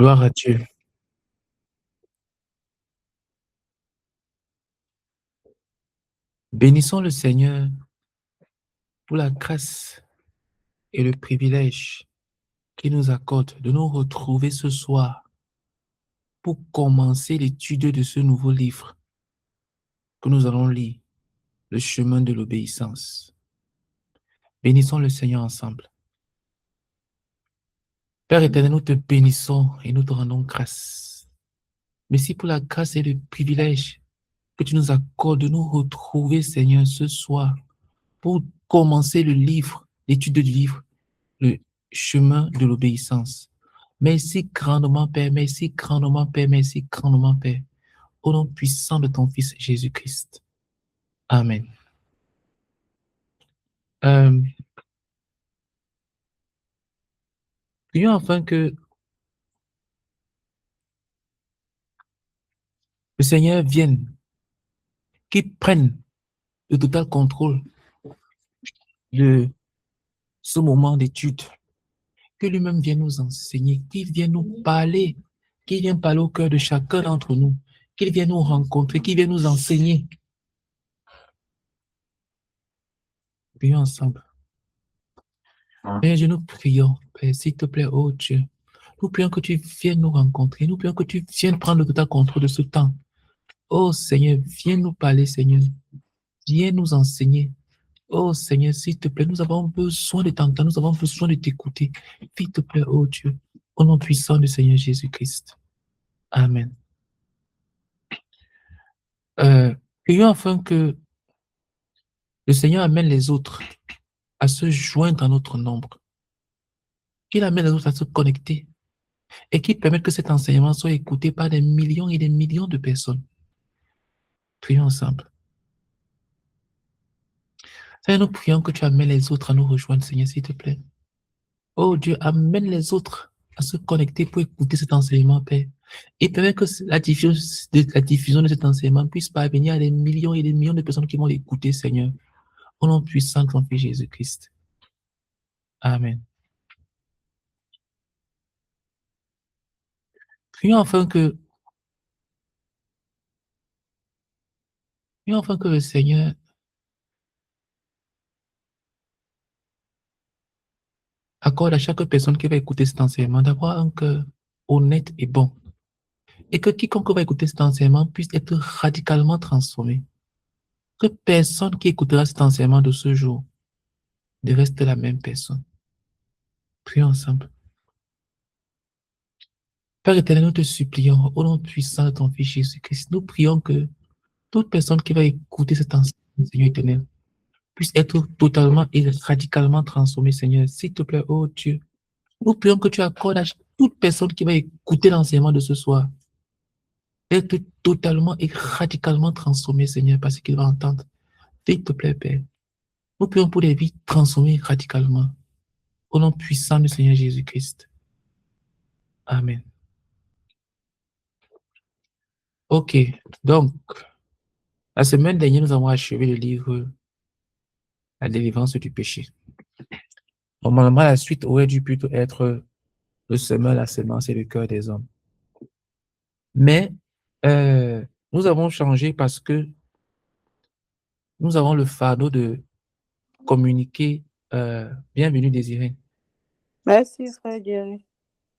Gloire à Dieu. Bénissons le Seigneur pour la grâce et le privilège qu'il nous accorde de nous retrouver ce soir pour commencer l'étude de ce nouveau livre que nous allons lire, Le chemin de l'obéissance. Bénissons le Seigneur ensemble. Père éternel, nous te bénissons et nous te rendons grâce. Merci pour la grâce et le privilège que tu nous accordes de nous retrouver, Seigneur, ce soir pour commencer le livre, l'étude du livre, le chemin de l'obéissance. Merci grandement, Père, merci grandement, Père, merci grandement, Père, au nom puissant de ton Fils Jésus-Christ. Amen. Prions afin que le Seigneur vienne, qu'il prenne le total contrôle de ce moment d'étude, que lui-même vienne nous enseigner, qu'il vienne nous parler, qu'il vienne parler au cœur de chacun d'entre nous, qu'il vienne nous rencontrer, qu'il vienne nous enseigner. Prions ensemble. Père, nous prions, Père, s'il te plaît, oh Dieu, nous prions que tu viennes nous rencontrer, nous prions que tu viennes prendre le total contrôle de ce temps. Oh Seigneur, viens nous parler, Seigneur, viens nous enseigner. Oh Seigneur, s'il te plaît, nous avons besoin de t'entendre, nous avons besoin de t'écouter. S'il te plaît, oh Dieu, au nom puissant du Seigneur Jésus-Christ. Amen. Prions afin que le Seigneur amène les autres à se joindre à notre nombre, qu'il amène les autres à se connecter et qu'il permette que cet enseignement soit écouté par des millions et des millions de personnes. Prions ensemble. Seigneur, nous prions que tu amènes les autres à nous rejoindre, Seigneur, s'il te plaît. Oh Dieu, amène les autres à se connecter pour écouter cet enseignement, Père. Et permet que la diffusion de cet enseignement puisse parvenir à des millions et des millions de personnes qui vont l'écouter, Seigneur. Au nom puissant de ton Fils Jésus-Christ. Amen. Prions afin que le Seigneur accorde à chaque personne qui va écouter cet enseignement d'avoir un cœur honnête et bon. Et que quiconque va écouter cet enseignement puisse être radicalement transformé. Que personne qui écoutera cet enseignement de ce jour ne reste la même personne. Prions ensemble. Père éternel, nous te supplions, au nom puissant de ton Fils Jésus-Christ, nous prions que toute personne qui va écouter cet enseignement, Seigneur éternel, puisse être totalement et radicalement transformée, Seigneur. S'il te plaît, oh Dieu, nous prions que tu accordes à toute personne qui va écouter l'enseignement de ce soir d'être totalement et radicalement transformée, Seigneur, par ce qu'il va entendre. S'il te plaît, Père. Nous prions pour des vies transformées radicalement. Au nom puissant du Seigneur Jésus-Christ. Amen. Ok, donc, la semaine dernière, nous avons achevé le livre La délivrance du péché. Normalement, la suite aurait dû plutôt être le semeur, la semence et le cœur des hommes. Mais nous avons changé parce que nous avons le fardeau de communiquer. Bienvenue, Désiré. Merci, frère Jerry.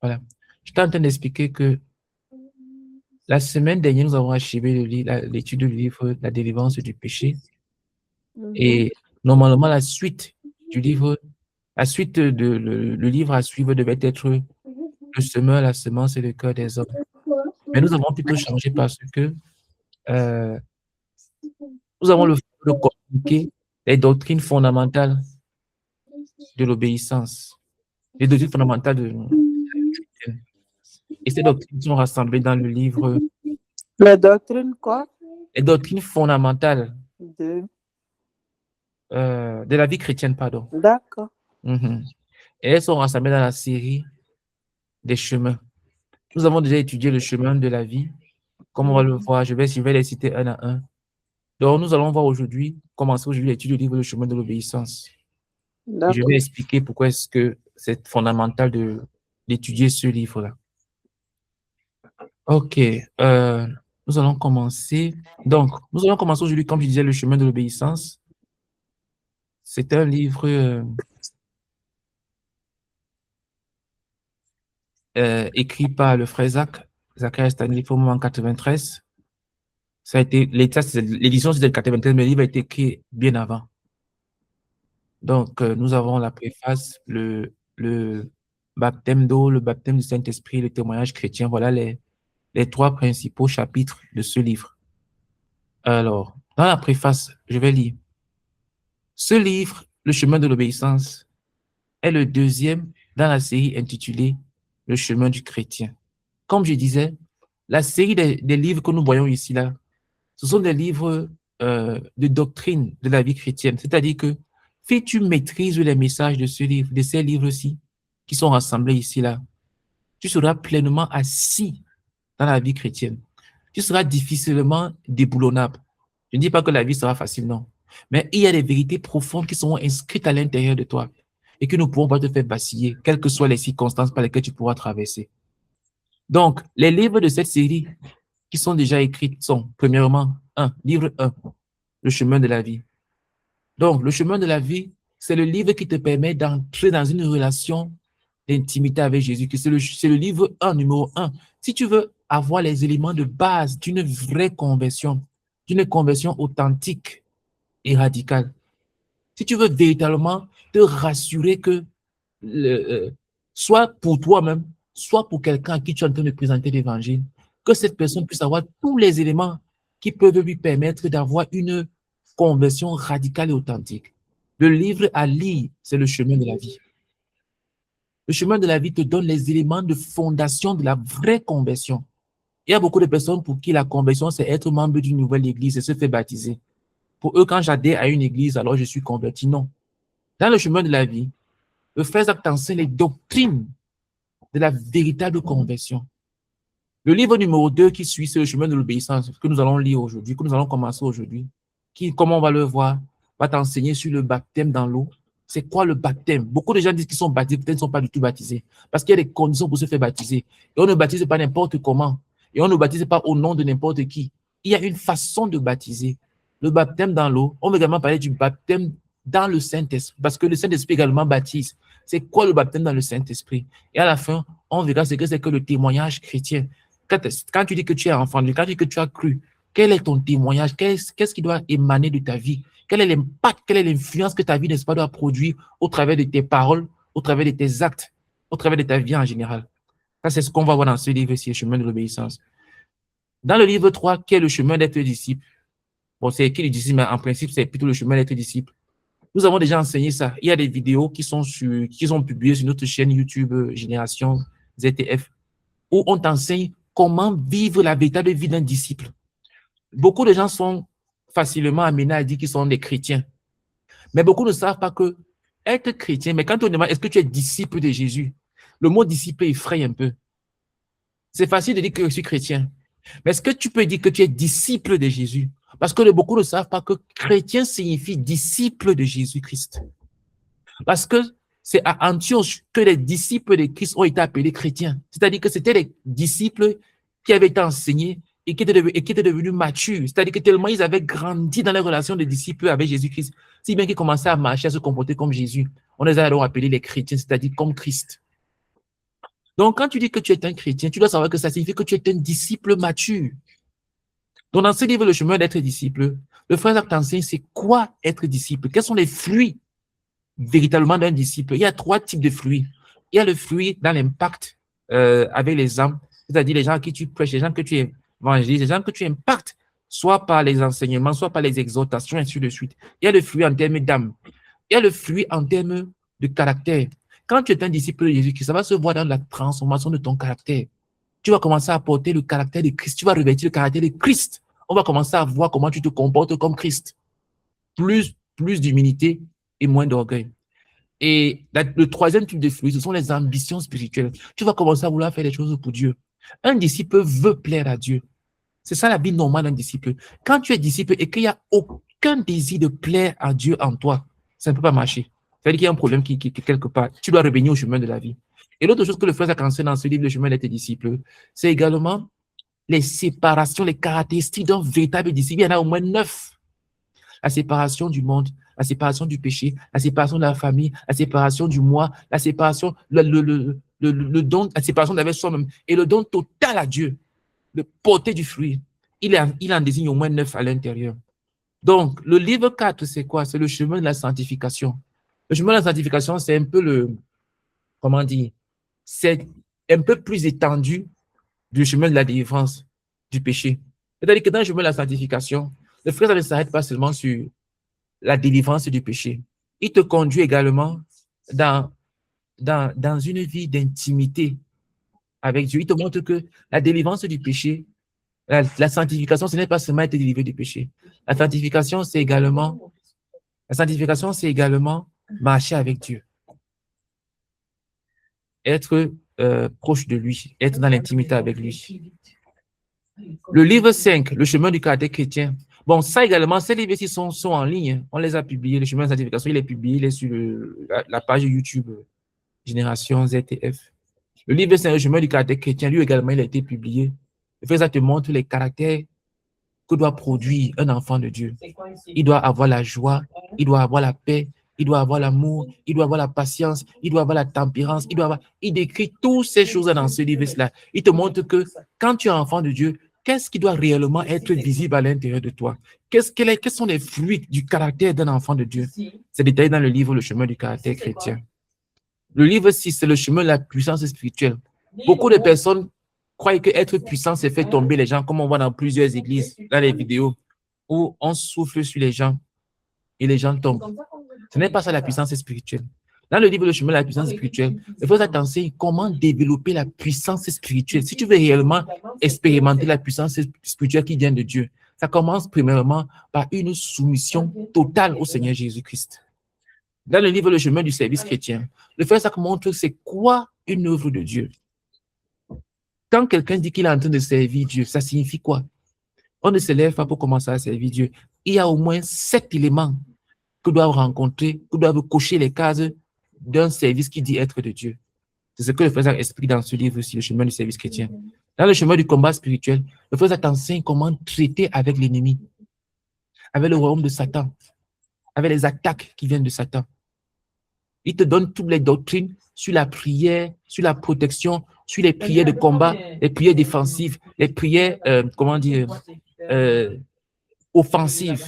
Voilà. Je suis en train d'expliquer que la semaine dernière, nous avons achevé l'étude du livre La délivrance du péché. Et normalement, la suite du livre, le livre à suivre devait être le semeur, la semence et le cœur des hommes. Mais nous avons plutôt changé parce que nous avons le fait de communiquer les doctrines fondamentales de l'obéissance, les doctrines fondamentales de chrétienne. Et ces doctrines sont rassemblées dans le livre. Les doctrines quoi? Les doctrines fondamentales De la vie chrétienne, pardon. D'accord. Et elles sont rassemblées dans la série des chemins. Nous avons déjà étudié le chemin de la vie. Comme on va le voir, je vais les citer un à un. Donc, nous allons voir commencer aujourd'hui l'étude du livre Le chemin de l'obéissance. Et je vais expliquer pourquoi est-ce que c'est fondamental d'étudier ce livre-là. Ok, nous allons commencer. Donc, nous allons commencer aujourd'hui, comme je disais, le chemin de l'obéissance. C'est un livre écrit par le frère Zachary Stanley en 93. Ça a été, l'édition c'est de 93, mais le livre a été écrit bien avant. Donc, nous avons la préface, le baptême d'eau, le baptême du Saint-Esprit, le témoignage chrétien. Voilà les trois principaux chapitres de ce livre. Alors, dans la préface, je vais lire. Ce livre, Le chemin de l'obéissance, est le deuxième dans la série intitulée Le chemin du chrétien. Comme je disais, la série des livres que nous voyons ici, là, ce sont des livres de doctrine de la vie chrétienne. C'est-à-dire que si tu maîtrises les messages de ce livre, de ces livres-ci, qui sont rassemblés ici, là, tu seras pleinement assis dans la vie chrétienne. Tu seras difficilement déboulonnable. Je ne dis pas que la vie sera facile, non. Mais il y a des vérités profondes qui sont inscrites à l'intérieur de toi et que nous ne pourrons pas te faire vaciller, quelles que soient les circonstances par lesquelles tu pourras traverser. Donc, les livres de cette série qui sont déjà écrits sont, premièrement, livre 1, Le chemin de la vie. Donc, le chemin de la vie, c'est le livre qui te permet d'entrer dans une relation d'intimité avec Jésus. C'est le livre 1, numéro 1. Si tu veux avoir les éléments de base d'une vraie conversion, d'une conversion authentique et radicale, si tu veux véritablement te rassurer que, soit pour toi-même, soit pour quelqu'un à qui tu es en train de présenter l'évangile, que cette personne puisse avoir tous les éléments qui peuvent lui permettre d'avoir une conversion radicale et authentique. Le livre à lire, c'est le chemin de la vie. Le chemin de la vie te donne les éléments de fondation de la vraie conversion. Il y a beaucoup de personnes pour qui la conversion, c'est être membre d'une nouvelle église et se faire baptiser. Pour eux, quand j'adhère à une église, alors je suis converti. Non. Dans le chemin de la vie, le frère Zach t'enseigne les doctrines de la véritable conversion. Le livre numéro 2 qui suit, c'est le chemin de l'obéissance que nous allons lire aujourd'hui, que nous allons commencer aujourd'hui, qui, comme on va le voir, va t'enseigner sur le baptême dans l'eau. C'est quoi le baptême? Beaucoup de gens disent qu'ils sont baptisés, peut-être ne sont pas du tout baptisés, parce qu'il y a des conditions pour se faire baptiser. Et on ne baptise pas n'importe comment. Et on ne baptise pas au nom de n'importe qui. Il y a une façon de baptiser. Le baptême dans l'eau, on va également parler du baptême dans le Saint-Esprit, parce que le Saint-Esprit également baptise. C'est quoi le baptême dans le Saint-Esprit? Et à la fin, on verra ce que c'est que le témoignage chrétien. Quand tu dis que tu es enfant, quand tu dis que tu as cru, quel est ton témoignage? Qu'est-ce qui doit émaner de ta vie? Quel est l'impact, quelle est l'influence que ta vie, n'est-ce pas, doit produire au travers de tes paroles, au travers de tes actes, au travers de ta vie en général? Ça, c'est ce qu'on va voir dans ce livre-ci, le chemin de l'obéissance. Dans le livre 3, qui est le chemin d'être disciple, bon, c'est écrit le disciple, mais en principe, c'est plutôt le chemin d'être disciple. Nous avons déjà enseigné ça. Il y a des vidéos qui sont publiées sur notre chaîne YouTube Génération ZTF, où on t'enseigne comment vivre la véritable vie d'un disciple. Beaucoup de gens sont facilement amenés à dire qu'ils sont des chrétiens. Mais beaucoup ne savent pas que être chrétien, mais quand on demande est-ce que tu es disciple de Jésus, le mot disciple effraie un peu. C'est facile de dire que je suis chrétien. Mais est-ce que tu peux dire que tu es disciple de Jésus? Parce que beaucoup ne savent pas que chrétien signifie disciple de Jésus-Christ. Parce que c'est à Antioche que les disciples de Christ ont été appelés chrétiens. C'est-à-dire que c'était les disciples qui avaient été enseignés et qui étaient devenus matures. C'est-à-dire que tellement ils avaient grandi dans les relations de disciples avec Jésus-Christ, si bien qu'ils commençaient à marcher, à se comporter comme Jésus. On les a alors appelés les chrétiens, c'est-à-dire comme Christ. Donc, quand tu dis que tu es un chrétien, tu dois savoir que ça signifie que tu es un disciple mature. Donc, dans ce livre, Le chemin d'être disciple, le frère Jacques t'enseigne c'est quoi être disciple, quels sont les fruits véritablement d'un disciple. Il y a trois types de fruits. Il y a le fruit dans l'impact avec les âmes, c'est-à-dire les gens à qui tu prêches, les gens que tu évangélises, les gens que tu impactes, soit par les enseignements, soit par les exhortations, et ainsi de suite. Il y a le fruit en termes d'âme. Il y a le fruit en termes de caractère. Quand tu es un disciple de Jésus, ça va se voir dans la transformation de ton caractère. Tu vas commencer à porter le caractère de Christ. Tu vas revêtir le caractère de Christ. On va commencer à voir comment tu te comportes comme Christ. Plus d'humilité et moins d'orgueil. Et le troisième type de fruit, ce sont les ambitions spirituelles. Tu vas commencer à vouloir faire des choses pour Dieu. Un disciple veut plaire à Dieu. C'est ça la vie normale d'un disciple. Quand tu es disciple et qu'il n'y a aucun désir de plaire à Dieu en toi, ça ne peut pas marcher. C'est-à-dire qu'il y a un problème qui quelque part. Tu dois revenir au chemin de la vie. Et l'autre chose que le frère a cancellé dans ce livre, Le chemin d'être disciple, c'est également les séparations, les caractéristiques d'un véritable disciple. Il y en a au moins 9. La séparation du monde, la séparation du péché, la séparation de la famille, la séparation du moi, la séparation, le don, la séparation d'avec soi-même et le don total à Dieu, de porter du fruit. Il en désigne au moins 9 à l'intérieur. Donc, le livre 4, c'est quoi? C'est le chemin de la sanctification. Le chemin de la sanctification, c'est un peu comment dire, c'est un peu plus étendu du chemin de la délivrance du péché. C'est-à-dire que dans le chemin de la sanctification, le frère, ça ne s'arrête pas seulement sur la délivrance du péché. Il te conduit également dans une vie d'intimité avec Dieu. Il te montre que la délivrance du péché, la sanctification, ce n'est pas seulement être délivré du péché. La sanctification, c'est également marcher avec Dieu. Être proche de lui, être dans l'intimité avec lui. Le livre 5, le chemin du caractère chrétien. Bon, ça également, ces livres-ci sont en ligne. On les a publiés. Le chemin de la sanctification, il est publié, il est sur la page YouTube Génération ZTF. Le livre 5, le chemin du caractère chrétien, lui également, il a été publié. Le fait, ça te montre les caractères que doit produire un enfant de Dieu. Il doit avoir la joie, il doit avoir la paix, il doit avoir l'amour, il doit avoir la patience, il doit avoir la tempérance, il décrit toutes ces choses dans ce livre-là. Il te montre que quand tu es enfant de Dieu, qu'est-ce qui doit réellement être visible à l'intérieur de toi? Quels sont les fruits du caractère d'un enfant de Dieu? C'est détaillé dans le livre Le chemin du caractère chrétien. Le livre 6, c'est le chemin de la puissance spirituelle. Beaucoup de personnes croient que être puissant, c'est faire tomber les gens, comme on voit dans plusieurs églises, dans les vidéos, où on souffle sur les gens et les gens tombent. Ce n'est pas ça la puissance spirituelle. Dans le livre Le chemin de la puissance spirituelle, il faut t'enseigner comment développer la puissance spirituelle. Si tu veux réellement expérimenter la puissance spirituelle qui vient de Dieu, ça commence premièrement par une soumission totale au Seigneur Jésus-Christ. Dans le livre Le chemin du service chrétien, le frère Jacques montre c'est quoi une œuvre de Dieu. Quand quelqu'un dit qu'il est en train de servir Dieu, ça signifie quoi? On ne se lève pas pour commencer à servir Dieu. Il y a au moins 7 éléments que doivent rencontrer, que doivent cocher les cases d'un service qui dit être de Dieu. C'est ce que le frère Jacques explique dans ce livre-ci, Le chemin du service chrétien. Dans le chemin du combat spirituel, le frère Jacques t'enseigne comment traiter avec l'ennemi, avec le royaume de Satan, avec les attaques qui viennent de Satan. Il te donne toutes les doctrines sur la prière, sur la protection, sur les prières de combat, les prières défensives, les prières, offensives.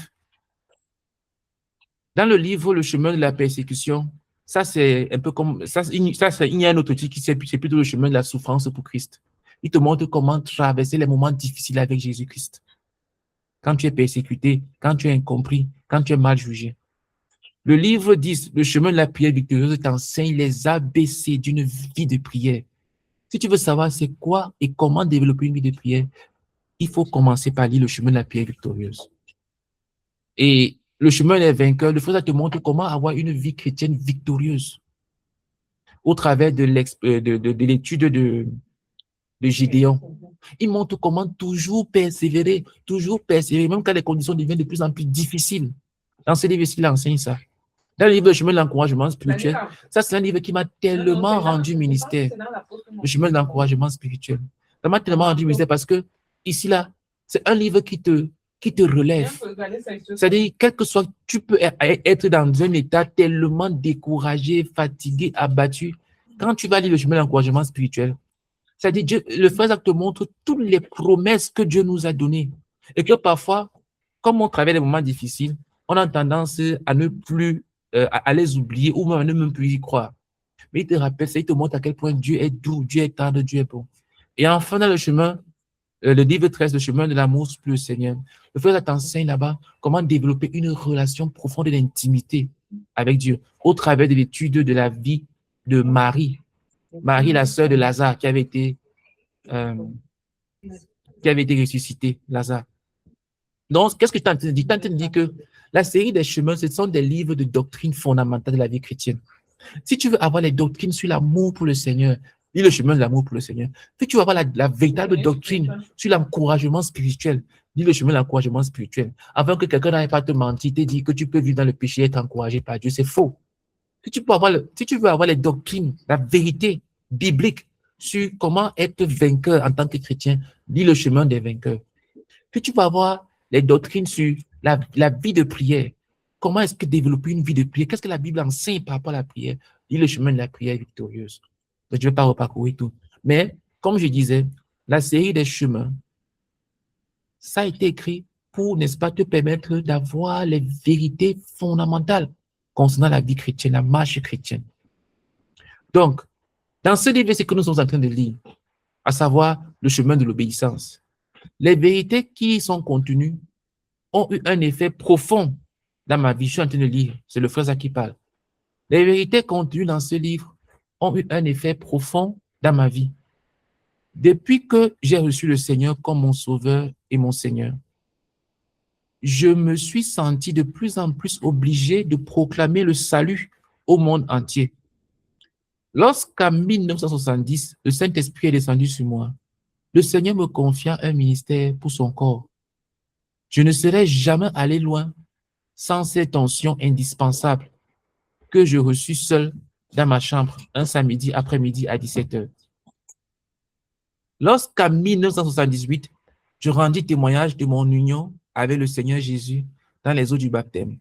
Dans le livre Le chemin de la persécution, ça c'est un peu comme, il y a un autre titre qui c'est plutôt le chemin de la souffrance pour Christ. Il te montre comment traverser les moments difficiles avec Jésus-Christ. Quand tu es persécuté, quand tu es incompris, quand tu es mal jugé. Le livre 10, Le chemin de la prière victorieuse, t'enseigne les ABC d'une vie de prière. Si tu veux savoir c'est quoi et comment développer une vie de prière, il faut commencer par lire Le chemin de la prière victorieuse. Et le chemin des vainqueurs, le frère te montre comment avoir une vie chrétienne victorieuse au travers de l'étude de Gédéon. Il montre comment toujours persévérer, même quand les conditions deviennent de plus en plus difficiles. Dans ce livre, il enseigne ça. Dans le livre Le chemin de l'encouragement spirituel, ça c'est un livre qui m'a tellement rendu ministère. Le chemin de l'encouragement spirituel. Ça m'a tellement rendu ministère parce que ici, là, c'est un livre qui te relève. C'est-à-dire, quel que soit, tu peux être dans un état tellement découragé, fatigué, abattu. Quand tu vas lire le chemin de l'encouragement spirituel, c'est-à-dire, le frère te montre toutes les promesses que Dieu nous a données. Et que parfois, comme on traverse des moments difficiles, on a tendance à ne plus, à les oublier ou même à ne même plus y croire. Mais il te rappelle, il te montre à quel point Dieu est doux, Dieu est tendre, Dieu est bon. Et enfin, dans le chemin, le livre 13, Le chemin de l'amour pour le Seigneur, le frère t'enseigne là-bas comment développer une relation profonde d'intimité avec Dieu au travers de l'étude de la vie de Marie. Marie, la sœur de Lazare, qui avait été ressuscitée, Lazare. Donc, qu'est-ce que tu as dit? Tu as dit que la série des chemins, ce sont des livres de doctrine fondamentale de la vie chrétienne. Si tu veux avoir les doctrines sur l'amour pour le Seigneur, lis le chemin de l'amour pour le Seigneur. Si tu veux avoir la véritable doctrine sur l'encouragement spirituel, lis le chemin de l'encouragement spirituel. Avant que quelqu'un n'aille pas te mentir, te dire que tu peux vivre dans le péché et être encouragé par Dieu, c'est faux. Si tu veux avoir les doctrines, la vérité biblique sur comment être vainqueur en tant que chrétien, lis le chemin des vainqueurs. Puis tu vas voir les doctrines sur la vie de prière. Comment est-ce que développer une vie de prière? Qu'est-ce que la Bible enseigne par rapport à la prière? Lis le chemin de la prière victorieuse. Donc, je ne vais pas reparcourir tout. Mais, comme je disais, la série des chemins, ça a été écrit pour, n'est-ce pas, te permettre d'avoir les vérités fondamentales concernant la vie chrétienne, la marche chrétienne. Donc, dans ce livre, c'est que nous sommes en train de lire, à savoir le chemin de l'obéissance. Les vérités qui y sont contenues ont eu un effet profond dans ma vie. Je suis en train de lire, c'est le frère qui parle. Les vérités contenues dans ce livre ont eu un effet profond dans ma vie. Depuis que j'ai reçu le Seigneur comme mon sauveur et mon Seigneur, je me suis senti de plus en plus obligé de proclamer le salut au monde entier. Lorsqu'en 1970, le Saint-Esprit est descendu sur moi, le Seigneur me confia un ministère pour son corps. Je ne serais jamais allé loin sans cette onction indispensable que je reçus seul dans ma chambre un samedi après-midi à 17h. Lorsqu'en 1978, je rendis témoignage de mon union avec le Seigneur Jésus dans les eaux du baptême,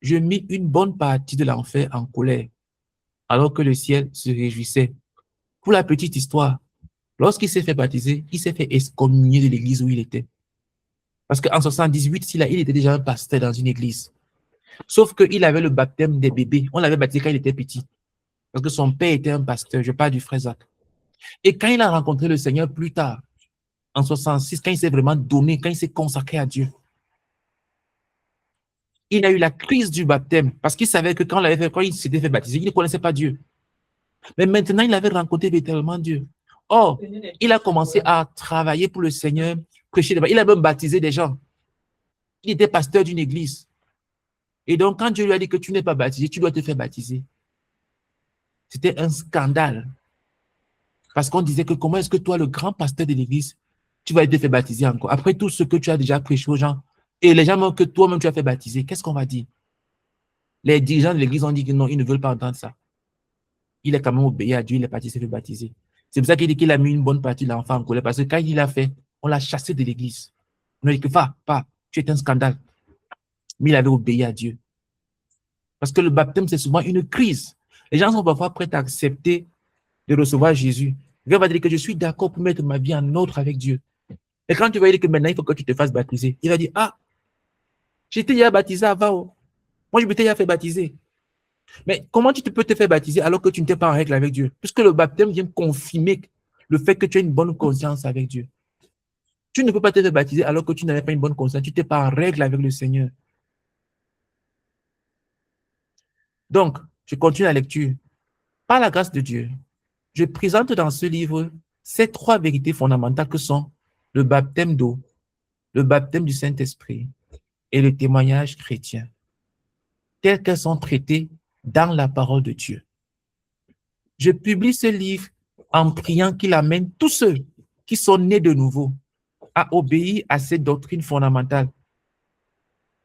je mis une bonne partie de l'enfer en colère, alors que le ciel se réjouissait. Pour la petite histoire, lorsqu'il s'est fait baptiser, il s'est fait excommunier de l'église où il était. Parce qu'en 78, il était déjà un pasteur dans une église. Sauf qu'il avait le baptême des bébés. On l'avait baptisé quand il était petit. Parce que son père était un pasteur. Je parle du frère Zach. Et quand il a rencontré le Seigneur plus tard, en 66, quand il s'est vraiment donné, quand il s'est consacré à Dieu, il a eu la crise du baptême. Parce qu'il savait que quand il s'était fait baptiser, il ne connaissait pas Dieu. Mais maintenant, il avait rencontré véritablement Dieu. Or, il a commencé à travailler pour le Seigneur, prêcher. Il a même baptisé des gens. Il était pasteur d'une église. Et donc, quand Dieu lui a dit que tu n'es pas baptisé, tu dois te faire baptiser. C'était un scandale. Parce qu'on disait que comment est-ce que toi, le grand pasteur de l'église, tu vas te faire baptiser encore? Après tout ce que tu as déjà prêché aux gens, et les gens que toi-même tu as fait baptiser, qu'est-ce qu'on va dire? Les dirigeants de l'église ont dit que non, ils ne veulent pas entendre ça. Il est quand même obéi à Dieu, il est parti se faire baptiser. C'est pour ça qu'il dit qu'il a mis une bonne partie de l'enfant en colère, parce que quand il l'a fait, on l'a chassé de l'église. On a dit que va, tu es un scandale. Mais il avait obéi à Dieu. Parce que le baptême, c'est souvent une crise. Les gens sont parfois prêts à accepter de recevoir Jésus. Dieu va dire que je suis d'accord pour mettre ma vie en ordre avec Dieu. Et quand tu vas dire que maintenant, il faut que tu te fasses baptiser, il va dire, ah, j'étais déjà baptisé avant. Moi, je m'étais déjà fait baptiser. Mais comment tu peux te faire baptiser alors que tu n'étais pas en règle avec Dieu? Puisque le baptême vient confirmer le fait que tu as une bonne conscience avec Dieu. Tu ne peux pas te faire baptiser alors que tu n'avais pas une bonne conscience. Tu n'étais pas en règle avec le Seigneur. Donc, je continue la lecture. Par la grâce de Dieu, je présente dans ce livre ces trois vérités fondamentales que sont le baptême d'eau, le baptême du Saint-Esprit et le témoignage chrétien, telles qu'elles sont traitées dans la parole de Dieu. Je publie ce livre en priant qu'il amène tous ceux qui sont nés de nouveau à obéir à ces doctrines fondamentales.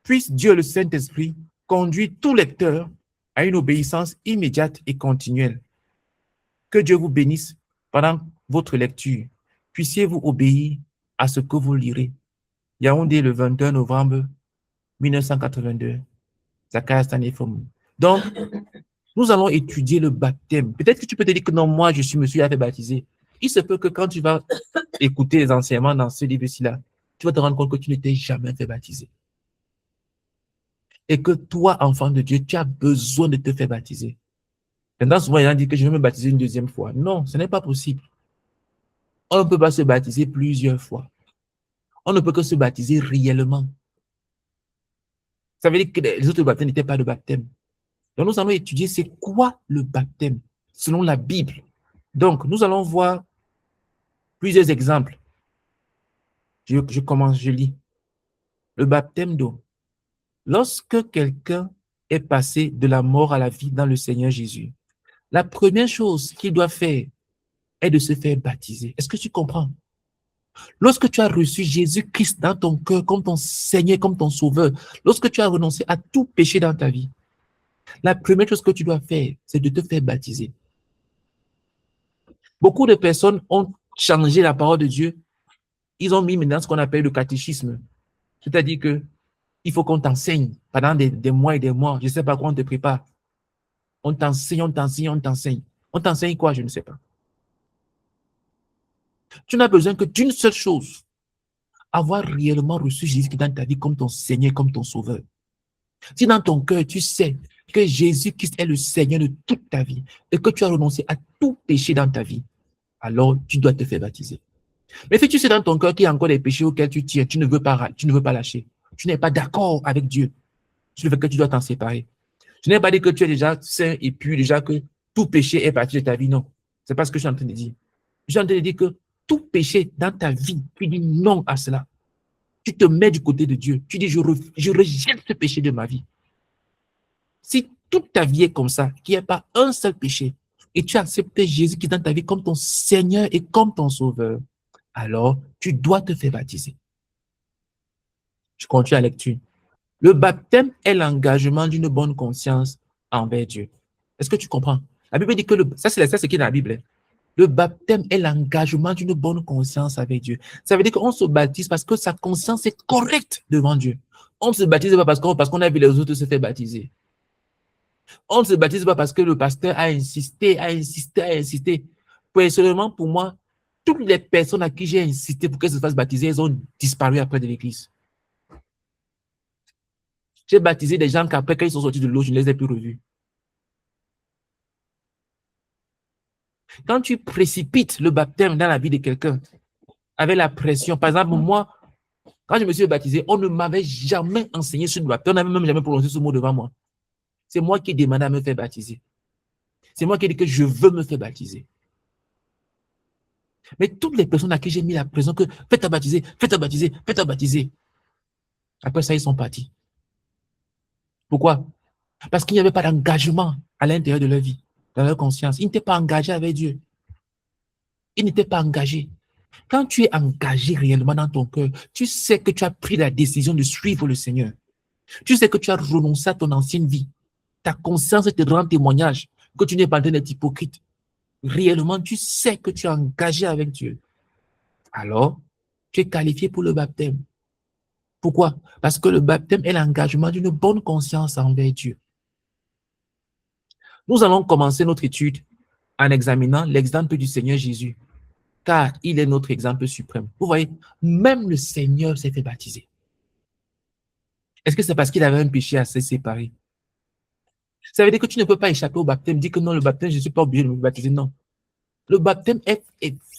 Puisse Dieu, le Saint-Esprit, conduire tout lecteur à une obéissance immédiate et continuelle. Que Dieu vous bénisse pendant votre lecture. Puissiez-vous obéir à ce que vous lirez. Yaoundé, le 21 novembre 1982. Zacharias Stanifom. Donc, nous allons étudier le baptême. Peut-être que tu peux te dire que non, moi, je me suis fait baptiser. Il se peut que quand tu vas écouter les enseignements dans ce livre-ci-là, tu vas te rendre compte que tu ne t'es jamais fait baptiser. Et que toi, enfant de Dieu, tu as besoin de te faire baptiser. Maintenant, souvent, il y a dit que je vais me baptiser une deuxième fois. Non, ce n'est pas possible. On ne peut pas se baptiser plusieurs fois. On ne peut que se baptiser réellement. Ça veut dire que les autres baptêmes n'étaient pas de baptême. Donc, nous allons étudier c'est quoi le baptême selon la Bible. Donc, nous allons voir plusieurs exemples. Je commence, je lis. Le baptême d'eau. Lorsque quelqu'un est passé de la mort à la vie dans le Seigneur Jésus, la première chose qu'il doit faire est de se faire baptiser. Est-ce que tu comprends? Lorsque tu as reçu Jésus-Christ dans ton cœur comme ton Seigneur, comme ton Sauveur, lorsque tu as renoncé à tout péché dans ta vie, la première chose que tu dois faire, c'est de te faire baptiser. Beaucoup de personnes ont changé la parole de Dieu. Ils ont mis maintenant ce qu'on appelle le catéchisme. C'est-à-dire que il faut qu'on t'enseigne pendant des mois et des mois. Je ne sais pas quoi on te prépare. On t'enseigne, on t'enseigne, on t'enseigne. On t'enseigne quoi? Je ne sais pas. Tu n'as besoin que d'une seule chose. Avoir réellement reçu Jésus dans ta vie comme ton Seigneur, comme ton Sauveur. Si dans ton cœur, tu sais que Jésus-Christ est le Seigneur de toute ta vie et que tu as renoncé à tout péché dans ta vie, alors tu dois te faire baptiser. Mais si tu sais dans ton cœur qu'il y a encore des péchés auxquels tu tiens, tu ne veux pas lâcher. Tu n'es pas d'accord avec Dieu sur le fait que tu dois t'en séparer. Je n'ai pas dit que tu es déjà saint et puis déjà que tout péché est parti de ta vie. Non, c'est pas ce que je suis en train de dire. Je suis en train de dire que tout péché dans ta vie, tu dis non à cela. Tu te mets du côté de Dieu. Tu dis, je rejette ce péché de ma vie. Si toute ta vie est comme ça, qu'il n'y a pas un seul péché, et tu acceptes Jésus qui est dans ta vie comme ton Seigneur et comme ton Sauveur, alors tu dois te faire baptiser. Je continue la lecture. Le baptême est l'engagement d'une bonne conscience envers Dieu. Est-ce que tu comprends? La Bible dit que ça, c'est ce qui est dans la Bible. Le baptême est l'engagement d'une bonne conscience avec Dieu. Ça veut dire qu'on se baptise parce que sa conscience est correcte devant Dieu. On ne se baptise pas parce qu'on a vu les autres se faire baptiser. On ne se baptise pas parce que le pasteur a insisté. Personnellement, pour moi, toutes les personnes à qui j'ai insisté pour qu'elles se fassent baptiser, elles ont disparu après de l'église. J'ai baptisé des gens qu'après, quand ils sont sortis de l'eau, je ne les ai plus revus. Quand tu précipites le baptême dans la vie de quelqu'un, avec la pression, par exemple, moi, quand je me suis baptisé, on ne m'avait jamais enseigné sur le baptême, on n'avait même jamais prononcé ce mot devant moi. C'est moi qui ai demandé à me faire baptiser. C'est moi qui ai dit que je veux me faire baptiser. Mais toutes les personnes à qui j'ai mis la pression que faites-toi baptiser, faites-toi baptiser, faites-toi baptiser. Après ça, ils sont partis. Pourquoi? Parce qu'il n'y avait pas d'engagement à l'intérieur de leur vie, dans leur conscience. Ils n'étaient pas engagés avec Dieu. Ils n'étaient pas engagés. Quand tu es engagé réellement dans ton cœur, tu sais que tu as pris la décision de suivre le Seigneur. Tu sais que tu as renoncé à ton ancienne vie. Ta conscience te rend témoignage que tu n'es pas en train d'être hypocrite. Réellement, tu sais que tu es engagé avec Dieu. Alors, tu es qualifié pour le baptême. Pourquoi? Parce que le baptême est l'engagement d'une bonne conscience envers Dieu. Nous allons commencer notre étude en examinant l'exemple du Seigneur Jésus, car il est notre exemple suprême. Vous voyez, même le Seigneur s'est fait baptiser. Est-ce que c'est parce qu'il avait un péché à se séparer? Ça veut dire que tu ne peux pas échapper au baptême. Dis que non, le baptême, je ne suis pas obligé de me baptiser. Non. Le baptême est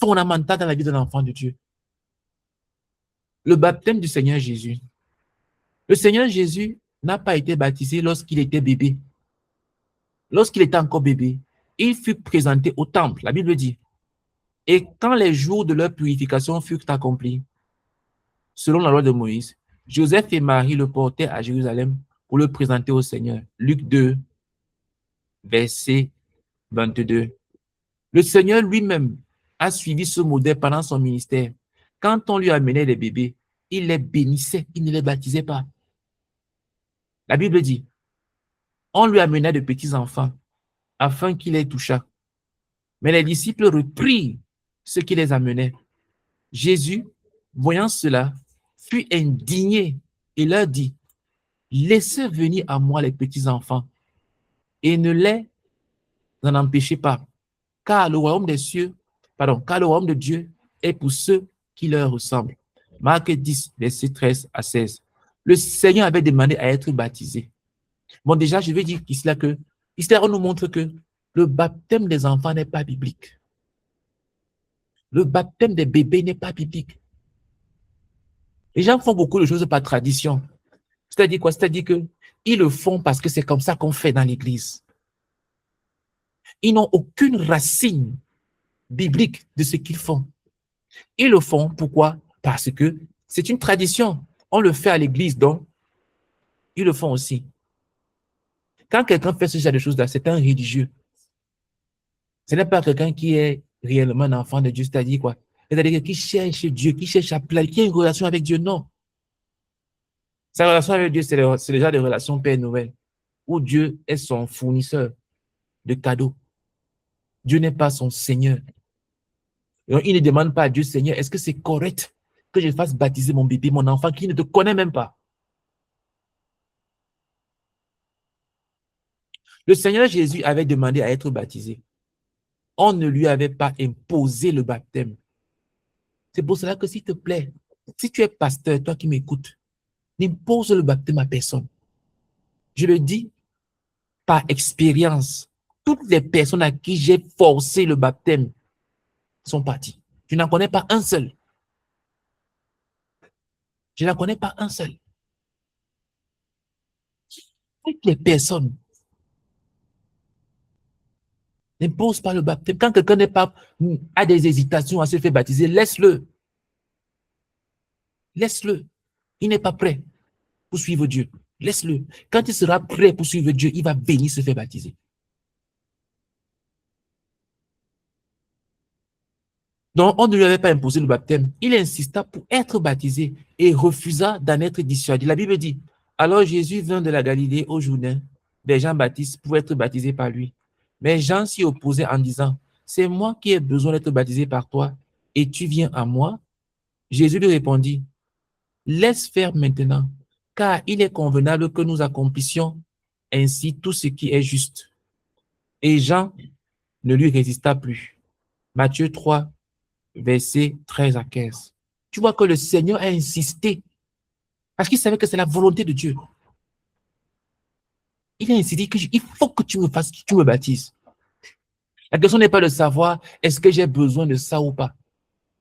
fondamental dans la vie d'un enfant de Dieu. Le baptême du Seigneur Jésus. Le Seigneur Jésus n'a pas été baptisé lorsqu'il était bébé. Lorsqu'il était encore bébé, il fut présenté au temple, la Bible dit. Et quand les jours de leur purification furent accomplis, selon la loi de Moïse, Joseph et Marie le portaient à Jérusalem pour le présenter au Seigneur. Luc 2, verset 22. Le Seigneur lui-même a suivi ce modèle pendant son ministère. Quand on lui amenait les bébés, il les bénissait, il ne les baptisait pas. La Bible dit, on lui amenait de petits enfants afin qu'il les touchât. Mais les disciples reprirent ce qui les amenait. Jésus, voyant cela, fut indigné et leur dit, laissez venir à moi les petits enfants et ne les en empêchez pas, car le royaume de Dieu est pour ceux qui leur ressemblent. Marc 10, verset 13 à 16. Le Seigneur avait demandé à être baptisé. Bon, déjà, je vais dire ici que, on nous montre que le baptême des enfants n'est pas biblique. Le baptême des bébés n'est pas biblique. Les gens font beaucoup de choses par tradition. C'est-à-dire quoi? C'est-à-dire qu'ils le font parce que c'est comme ça qu'on fait dans l'Église. Ils n'ont aucune racine biblique de ce qu'ils font. Ils le font, pourquoi? Parce que c'est une tradition. On le fait à l'Église, donc ils le font aussi. Quand quelqu'un fait ce genre de choses-là, c'est un religieux. Ce n'est pas quelqu'un qui est réellement un enfant de Dieu, c'est-à-dire quoi? C'est-à-dire qui cherche Dieu, qui cherche à planifier une relation avec Dieu, non. Sa relation avec Dieu, c'est déjà des relations Père Noël, où Dieu est son fournisseur de cadeaux. Dieu n'est pas son Seigneur. Donc, il ne demande pas à Dieu, Seigneur, est-ce que c'est correct que je fasse baptiser mon bébé, mon enfant qui ne te connaît même pas? Le Seigneur Jésus avait demandé à être baptisé. On ne lui avait pas imposé le baptême. C'est pour cela que, s'il te plaît, si tu es pasteur, toi qui m'écoutes, n'impose le baptême à personne. Je le dis par expérience. Toutes les personnes à qui j'ai forcé le baptême sont parties. Je n'en connais pas un seul. Je n'en connais pas un seul. Toutes les personnes n'impose pas le baptême. Quand quelqu'un n'est pas, a des hésitations à se faire baptiser, laisse-le. Laisse-le. Il n'est pas prêt pour suivre Dieu. Laisse-le. Quand il sera prêt pour suivre Dieu, il va venir se faire baptiser. Donc, on ne lui avait pas imposé le baptême. Il insista pour être baptisé et refusa d'en être dissuadé. La Bible dit, alors Jésus vint de la Galilée au Jourdain des Jean-Baptiste pour être baptisé par lui. Mais Jean s'y opposait en disant, c'est moi qui ai besoin d'être baptisé par toi et tu viens à moi? Jésus lui répondit, laisse faire maintenant, car il est convenable que nous accomplissions ainsi tout ce qui est juste. Et Jean ne lui résista plus. Matthieu 3, versets 13 à 15. Tu vois que le Seigneur a insisté parce qu'il savait que c'est la volonté de Dieu. Il a insisté qu'il faut que tu me fasses, que tu me baptises. La question n'est pas de savoir est-ce que j'ai besoin de ça ou pas.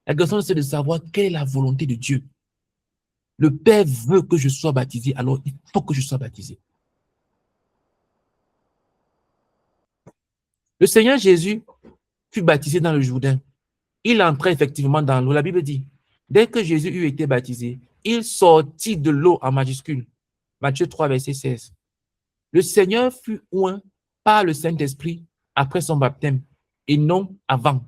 La question c'est de savoir quelle est la volonté de Dieu. Le Père veut que je sois baptisé, alors il faut que je sois baptisé. Le Seigneur Jésus fut baptisé dans le Jourdain. Il entrait effectivement dans l'eau. La Bible dit, dès que Jésus eut été baptisé, il sortit de l'eau en majuscule. Matthieu 3, verset 16. Le Seigneur fut oint par le Saint-Esprit après son baptême et non avant.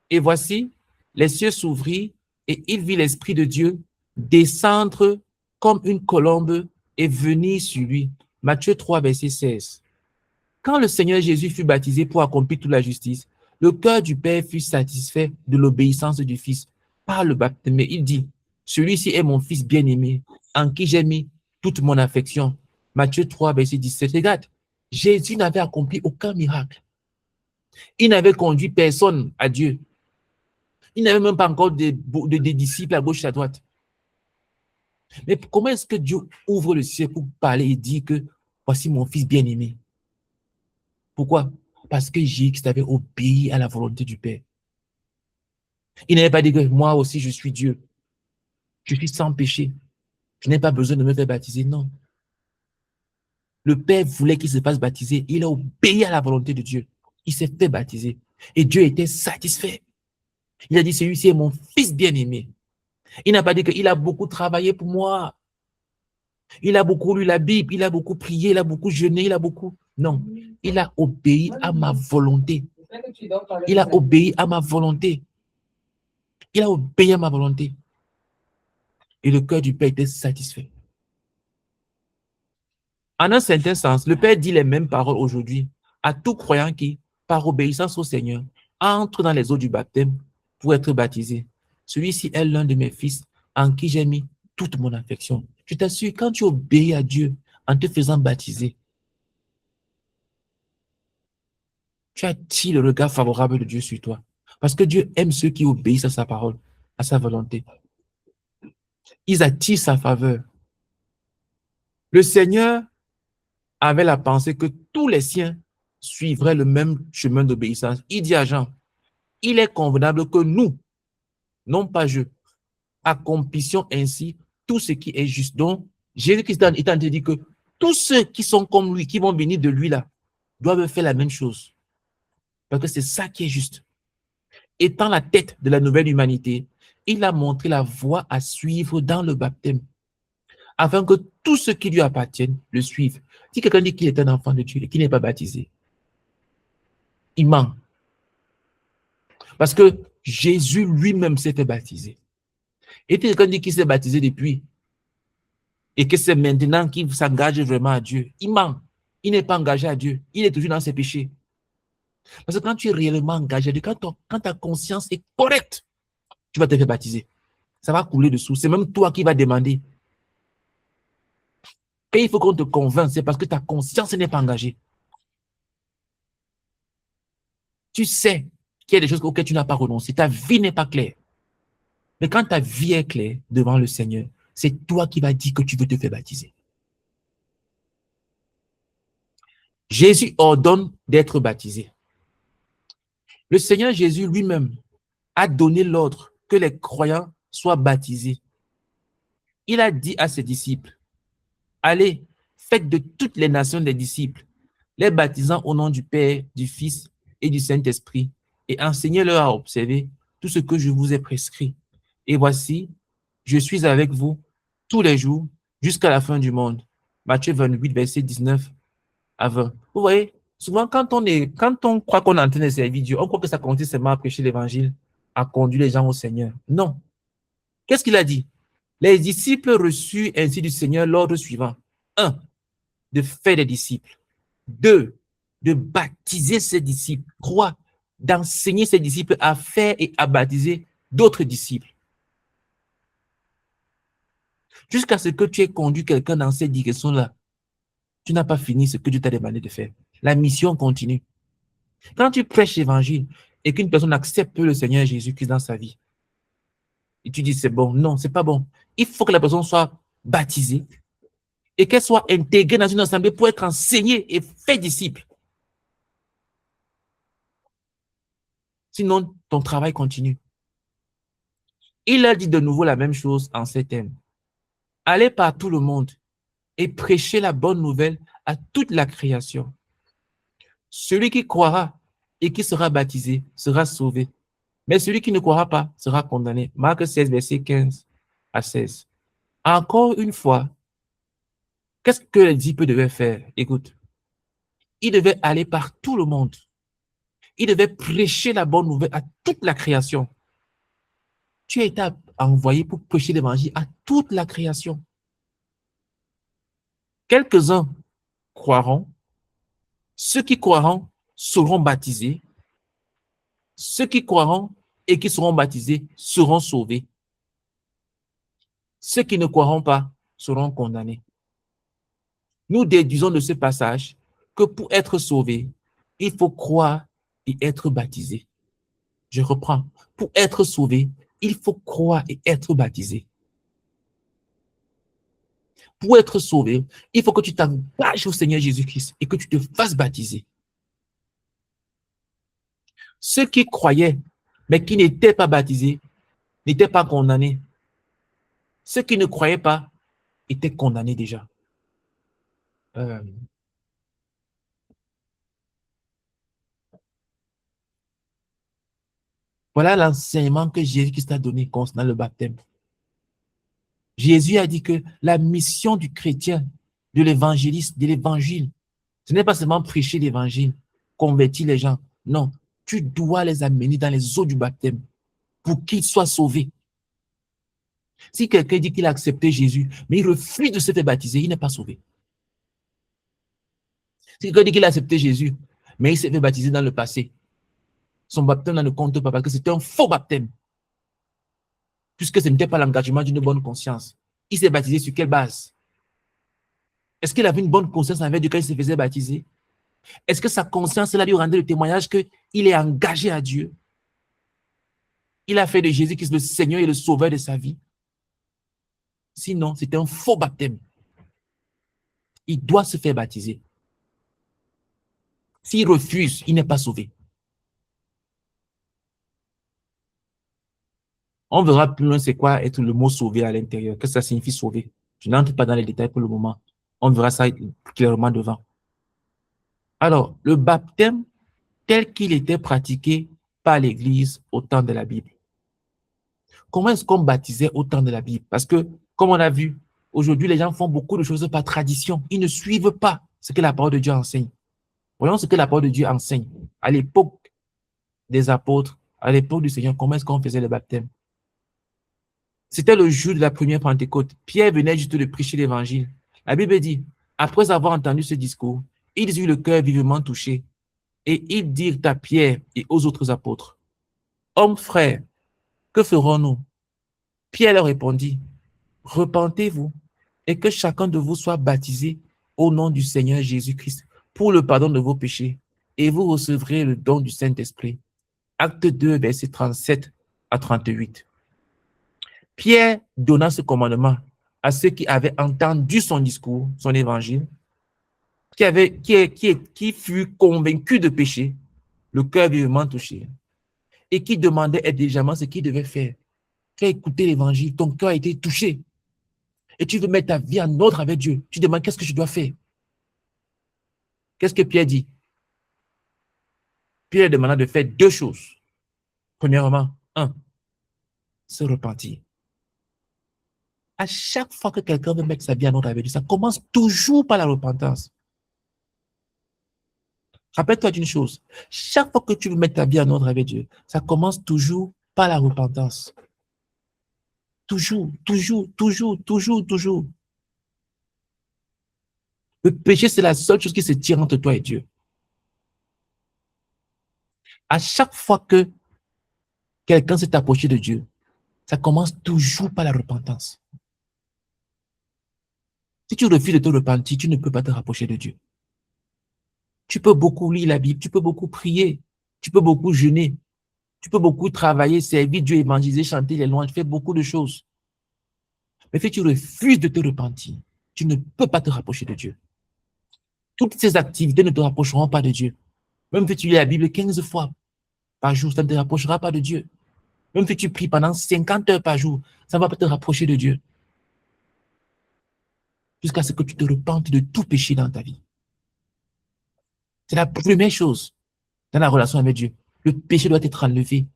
Et voici, les cieux s'ouvrirent et il vit l'Esprit de Dieu descendre comme une colombe et venir sur lui. Matthieu 3, verset 16. Quand le Seigneur Jésus fut baptisé pour accomplir toute la justice, le cœur du Père fut satisfait de l'obéissance du Fils par le baptême. Il dit, celui-ci est mon Fils bien-aimé, en qui j'ai mis toute mon affection. Matthieu 3, verset 17. Regarde, Jésus n'avait accompli aucun miracle. Il n'avait conduit personne à Dieu. Il n'avait même pas encore des disciples à gauche et à droite. Mais comment est-ce que Dieu ouvre le ciel pour parler et dire que voici mon Fils bien-aimé? Pourquoi? Parce que Jésus avait obéi à la volonté du Père. Il n'avait pas dit que moi aussi je suis Dieu. Je suis sans péché. Je n'ai pas besoin de me faire baptiser. Non. Le Père voulait qu'il se fasse baptiser. Il a obéi à la volonté de Dieu. Il s'est fait baptiser. Et Dieu était satisfait. Il a dit, celui-ci est mon Fils bien-aimé. Il n'a pas dit qu'il a beaucoup travaillé pour moi. Il a beaucoup lu la Bible. Il a beaucoup prié. Il a beaucoup jeûné. Il a beaucoup... Non. Il a obéi à ma volonté. Il a obéi à ma volonté. Il a obéi à ma volonté. Et le cœur du Père était satisfait. En un certain sens, le Père dit les mêmes paroles aujourd'hui à tout croyant qui, par obéissance au Seigneur, entre dans les eaux du baptême pour être baptisé. Celui-ci est l'un de mes fils en qui j'ai mis toute mon affection. Je t'assure, quand tu obéis à Dieu en te faisant baptiser, tu attires le regard favorable de Dieu sur toi. Parce que Dieu aime ceux qui obéissent à sa parole, à sa volonté. Ils attirent sa faveur. Le Seigneur avait la pensée que tous les siens suivraient le même chemin d'obéissance. Il dit à Jean, il est convenable que nous, non pas je, accomplissions ainsi tout ce qui est juste. Donc, Jésus-Christ est en train de dire que tous ceux qui sont comme lui, qui vont venir de lui là, doivent faire la même chose. Parce que c'est ça qui est juste. Étant la tête de la nouvelle humanité, il a montré la voie à suivre dans le baptême, afin que tous ceux qui lui appartiennent le suivent. Si quelqu'un dit qu'il est un enfant de Dieu et qu'il n'est pas baptisé, il ment. Parce que Jésus lui-même s'est fait baptiser. Et si quelqu'un dit qu'il s'est baptisé depuis et que c'est maintenant qu'il s'engage vraiment à Dieu, il ment. Il n'est pas engagé à Dieu. Il est toujours dans ses péchés. Parce que quand tu es réellement engagé, quand ta conscience est correcte, tu vas te faire baptiser. Ça va couler dessous. C'est même toi qui vas demander. Et il faut qu'on te convainc, c'est parce que ta conscience n'est pas engagée. Tu sais qu'il y a des choses auxquelles tu n'as pas renoncé. Ta vie n'est pas claire. Mais quand ta vie est claire devant le Seigneur, c'est toi qui vas dire que tu veux te faire baptiser. Jésus ordonne d'être baptisé. Le Seigneur Jésus lui-même a donné l'ordre que les croyants soient baptisés. Il a dit à ses disciples, allez, faites de toutes les nations des disciples, les baptisant au nom du Père, du Fils et du Saint-Esprit, et enseignez-leur à observer tout ce que je vous ai prescrit. Et voici, je suis avec vous tous les jours jusqu'à la fin du monde. Matthieu 28, verset 19 à 20. Vous voyez, souvent quand on croit qu'on est en train de servir Dieu, on croit que ça consiste seulement à prêcher l'évangile, à conduire les gens au Seigneur. Non. Qu'est-ce qu'il a dit? Les disciples reçurent ainsi du Seigneur l'ordre suivant. 1. De faire des disciples. 2. De baptiser ses disciples. 3. D'enseigner ses disciples à faire et à baptiser d'autres disciples. Jusqu'à ce que tu aies conduit quelqu'un dans cette direction-là, tu n'as pas fini ce que Dieu t'a demandé de faire. La mission continue. Quand tu prêches l'évangile et qu'une personne accepte le Seigneur Jésus-Christ dans sa vie, et tu dis c'est bon, non, c'est pas bon. Il faut que la personne soit baptisée et qu'elle soit intégrée dans une assemblée pour être enseignée et fait disciple. Sinon, ton travail continue. Il a dit de nouveau la même chose en ces termes. Allez par tout le monde et prêchez la bonne nouvelle à toute la création. Celui qui croira et qui sera baptisé sera sauvé. Mais celui qui ne croira pas sera condamné. Marc 16, verset 15 à 16. Encore une fois, qu'est-ce que les disciples devaient faire? Écoute, ils devaient aller par tout le monde. Ils devaient prêcher la bonne nouvelle à toute la création. Tu as été envoyé pour prêcher l'évangile à toute la création. Quelques-uns croiront. Ceux qui croiront seront baptisés. Ceux qui croiront et qui seront baptisés seront sauvés. Ceux qui ne croiront pas seront condamnés. Nous déduisons de ce passage que pour être sauvé, il faut croire et être baptisé. Je reprends. Pour être sauvé, il faut croire et être baptisé. Pour être sauvé, il faut que tu t'engages au Seigneur Jésus-Christ et que tu te fasses baptiser. Ceux qui croyaient, mais qui n'étaient pas baptisés, n'étaient pas condamnés. Ceux qui ne croyaient pas étaient condamnés déjà. Voilà l'enseignement que Jésus-Christ a donné concernant le baptême. Jésus a dit que la mission du chrétien, de l'évangéliste, de l'évangile, ce n'est pas seulement prêcher l'évangile, convertir les gens. Non, tu dois les amener dans les eaux du baptême pour qu'ils soient sauvés. Si quelqu'un dit qu'il a accepté Jésus, mais il refuse de se faire baptiser, il n'est pas sauvé. Si quelqu'un dit qu'il a accepté Jésus, mais il s'est fait baptiser dans le passé, son baptême ne compte pas parce que c'était un faux baptême. Puisque ce n'était pas l'engagement d'une bonne conscience. Il s'est baptisé sur quelle base? Est-ce qu'il avait une bonne conscience envers Dieu quand il se faisait baptiser? Est-ce que sa conscience lui rendait le témoignage qu'il est engagé à Dieu? Il a fait de Jésus-Christ le Seigneur et le Sauveur de sa vie? Sinon, c'était un faux baptême. Il doit se faire baptiser. S'il refuse, il n'est pas sauvé. On verra plus loin c'est quoi être le mot sauver à l'intérieur. Qu'est-ce que ça signifie sauver? Je n'entre pas dans les détails pour le moment. On verra ça clairement devant. Alors, le baptême tel qu'il était pratiqué par l'Église au temps de la Bible. Comment est-ce qu'on baptisait au temps de la Bible? Parce que, comme on a vu, aujourd'hui, les gens font beaucoup de choses par tradition. Ils ne suivent pas ce que la parole de Dieu enseigne. Voyons ce que la parole de Dieu enseigne. À l'époque des apôtres, à l'époque du Seigneur, comment est-ce qu'on faisait le baptême? C'était le jour de la première Pentecôte. Pierre venait juste de prêcher l'évangile. La Bible dit, après avoir entendu ce discours, ils eurent le cœur vivement touché Et ils dirent à Pierre et aux autres apôtres, hommes frères, que ferons-nous? Pierre leur répondit, repentez-vous et que chacun de vous soit baptisé au nom du Seigneur Jésus-Christ pour le pardon de vos péchés et vous recevrez le don du Saint-Esprit. Acte 2, versets 37 à 38. Pierre donna ce commandement à ceux qui avaient entendu son discours, son évangile, qui furent convaincus de péché, le cœur vivement touché, et qui demandaient intelligemment ce qu'ils devaient faire. Tu as écouté l'évangile, ton cœur a été touché, et tu veux mettre ta vie en ordre avec Dieu. Tu demandes qu'est-ce que je dois faire. Qu'est-ce que Pierre dit? Pierre demanda de faire deux choses. Premièrement, se repentir. À chaque fois que quelqu'un veut mettre sa vie en ordre avec Dieu, ça commence toujours par la repentance. Rappelle-toi d'une chose, chaque fois que tu veux mettre ta vie en ordre avec Dieu, ça commence toujours par la repentance. Toujours, toujours, toujours, toujours, toujours. Le péché, c'est la seule chose qui se tire entre toi et Dieu. À chaque fois que quelqu'un s'est approché de Dieu, ça commence toujours par la repentance. Si tu refuses de te repentir, tu ne peux pas te rapprocher de Dieu. Tu peux beaucoup lire la Bible, tu peux beaucoup prier, tu peux beaucoup jeûner, tu peux beaucoup travailler, servir Dieu, évangéliser, chanter les louanges, faire beaucoup de choses. Mais si tu refuses de te repentir, tu ne peux pas te rapprocher de Dieu. Toutes ces activités ne te rapprocheront pas de Dieu. Même si tu lis la Bible 15 fois par jour, ça ne te rapprochera pas de Dieu. Même si tu pries pendant 50 heures par jour, ça ne va pas te rapprocher de Dieu. Jusqu'à ce que tu te repentes de tout péché dans ta vie. C'est la première chose dans la relation avec Dieu. Le péché doit être enlevé.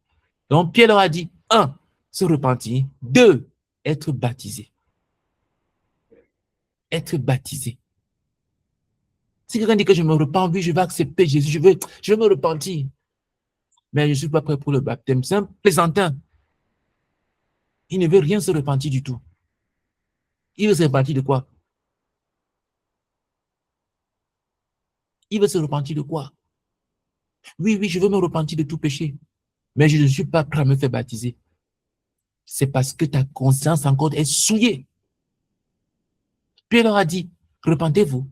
Donc Pierre leur a dit, 1, se repentir. 2, être baptisé. Être baptisé. Si quelqu'un dit que je me repens, oui, je vais accepter Jésus, je vais me repentir. Mais je ne suis pas prêt pour le baptême. C'est un plaisantin. Il ne veut rien se repentir du tout. Il veut se repentir de quoi? Il veut se repentir de quoi? Oui, oui, je veux me repentir de tout péché. Mais je ne suis pas prêt à me faire baptiser. C'est parce que ta conscience encore est souillée. Pierre leur a dit, repentez-vous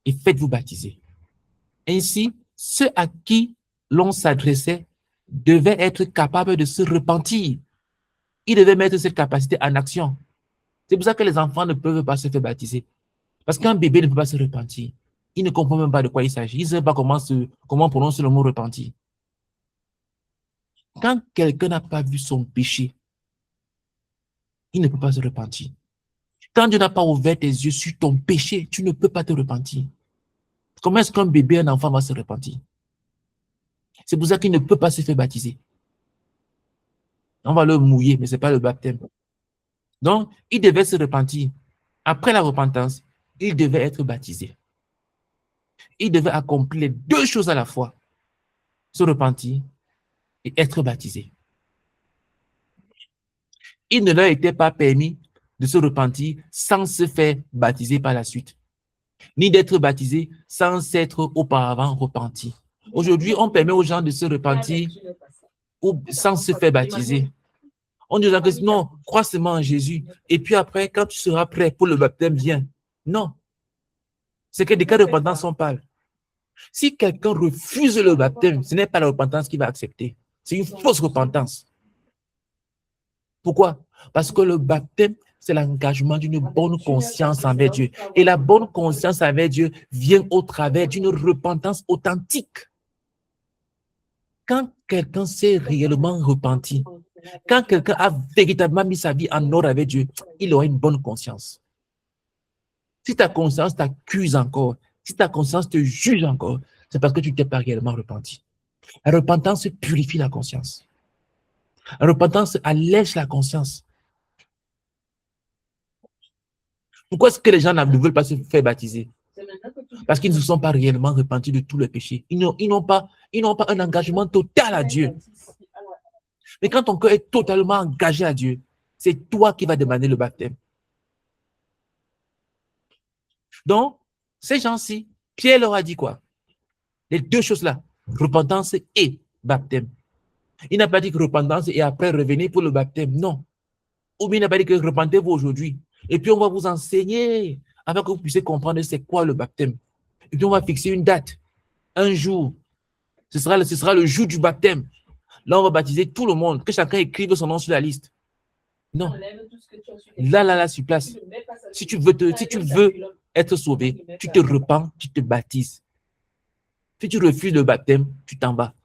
et faites-vous baptiser. Ainsi, ceux à qui l'on s'adressait devaient être capables de se repentir. Ils devaient mettre cette capacité en action. C'est pour ça que les enfants ne peuvent pas se faire baptiser. Parce qu'un bébé ne peut pas se repentir. Il ne comprend même pas de quoi il s'agit. Il ne sait pas comment prononcer le mot repentir. Quand quelqu'un n'a pas vu son péché, il ne peut pas se repentir. Quand Dieu n'a pas ouvert tes yeux sur ton péché, tu ne peux pas te repentir. Comment est-ce qu'un bébé, un enfant va se repentir? C'est pour ça qu'il ne peut pas se faire baptiser. On va le mouiller, mais ce n'est pas le baptême. Donc, il devait se repentir. Après la repentance, il devait être baptisé. Il devait accomplir les deux choses à la fois. Se repentir et être baptisé. Il ne leur était pas permis de se repentir sans se faire baptiser par la suite, ni d'être baptisé sans s'être auparavant repenti. Aujourd'hui, on permet aux gens de se repentir ou sans se faire baptiser. On dit que non, crois seulement en Jésus. Et puis après, quand tu seras prêt pour le baptême, viens. Non. C'est que des cas de repentance, on parle. Si quelqu'un refuse le baptême, ce n'est pas la repentance qu'il va accepter. C'est une fausse repentance. Pourquoi? Parce que le baptême, c'est l'engagement d'une bonne conscience envers Dieu. Et la bonne conscience envers Dieu vient au travers d'une repentance authentique. Quand quelqu'un s'est réellement repenti, quand quelqu'un a véritablement mis sa vie en ordre avec Dieu, il aura une bonne conscience. Si ta conscience t'accuse encore, si ta conscience te juge encore, c'est parce que tu ne t'es pas réellement repenti. La repentance purifie la conscience. La repentance allège la conscience. Pourquoi est-ce que les gens ne veulent pas se faire baptiser? Parce qu'ils ne se sont pas réellement repentis de tous les péchés. Ils n'ont pas un engagement total à Dieu. Mais quand ton cœur est totalement engagé à Dieu, c'est toi qui vas demander le baptême. Donc, ces gens-ci, Pierre leur a dit quoi? Les deux choses-là. Repentance et baptême. Il n'a pas dit que repentance et après revenir pour le baptême. Non. Ou bien il n'a pas dit que repentez-vous aujourd'hui. Et puis on va vous enseigner afin que vous puissiez comprendre c'est quoi le baptême. Et puis on va fixer une date, un jour. Ce sera le jour du baptême. Là, on va baptiser tout le monde. Que chacun écrive son nom sur la liste. Non. Là, sur place. Si tu veux être sauvé, tu te repens, tu te baptises. Si tu refuses le baptême, tu t'en vas.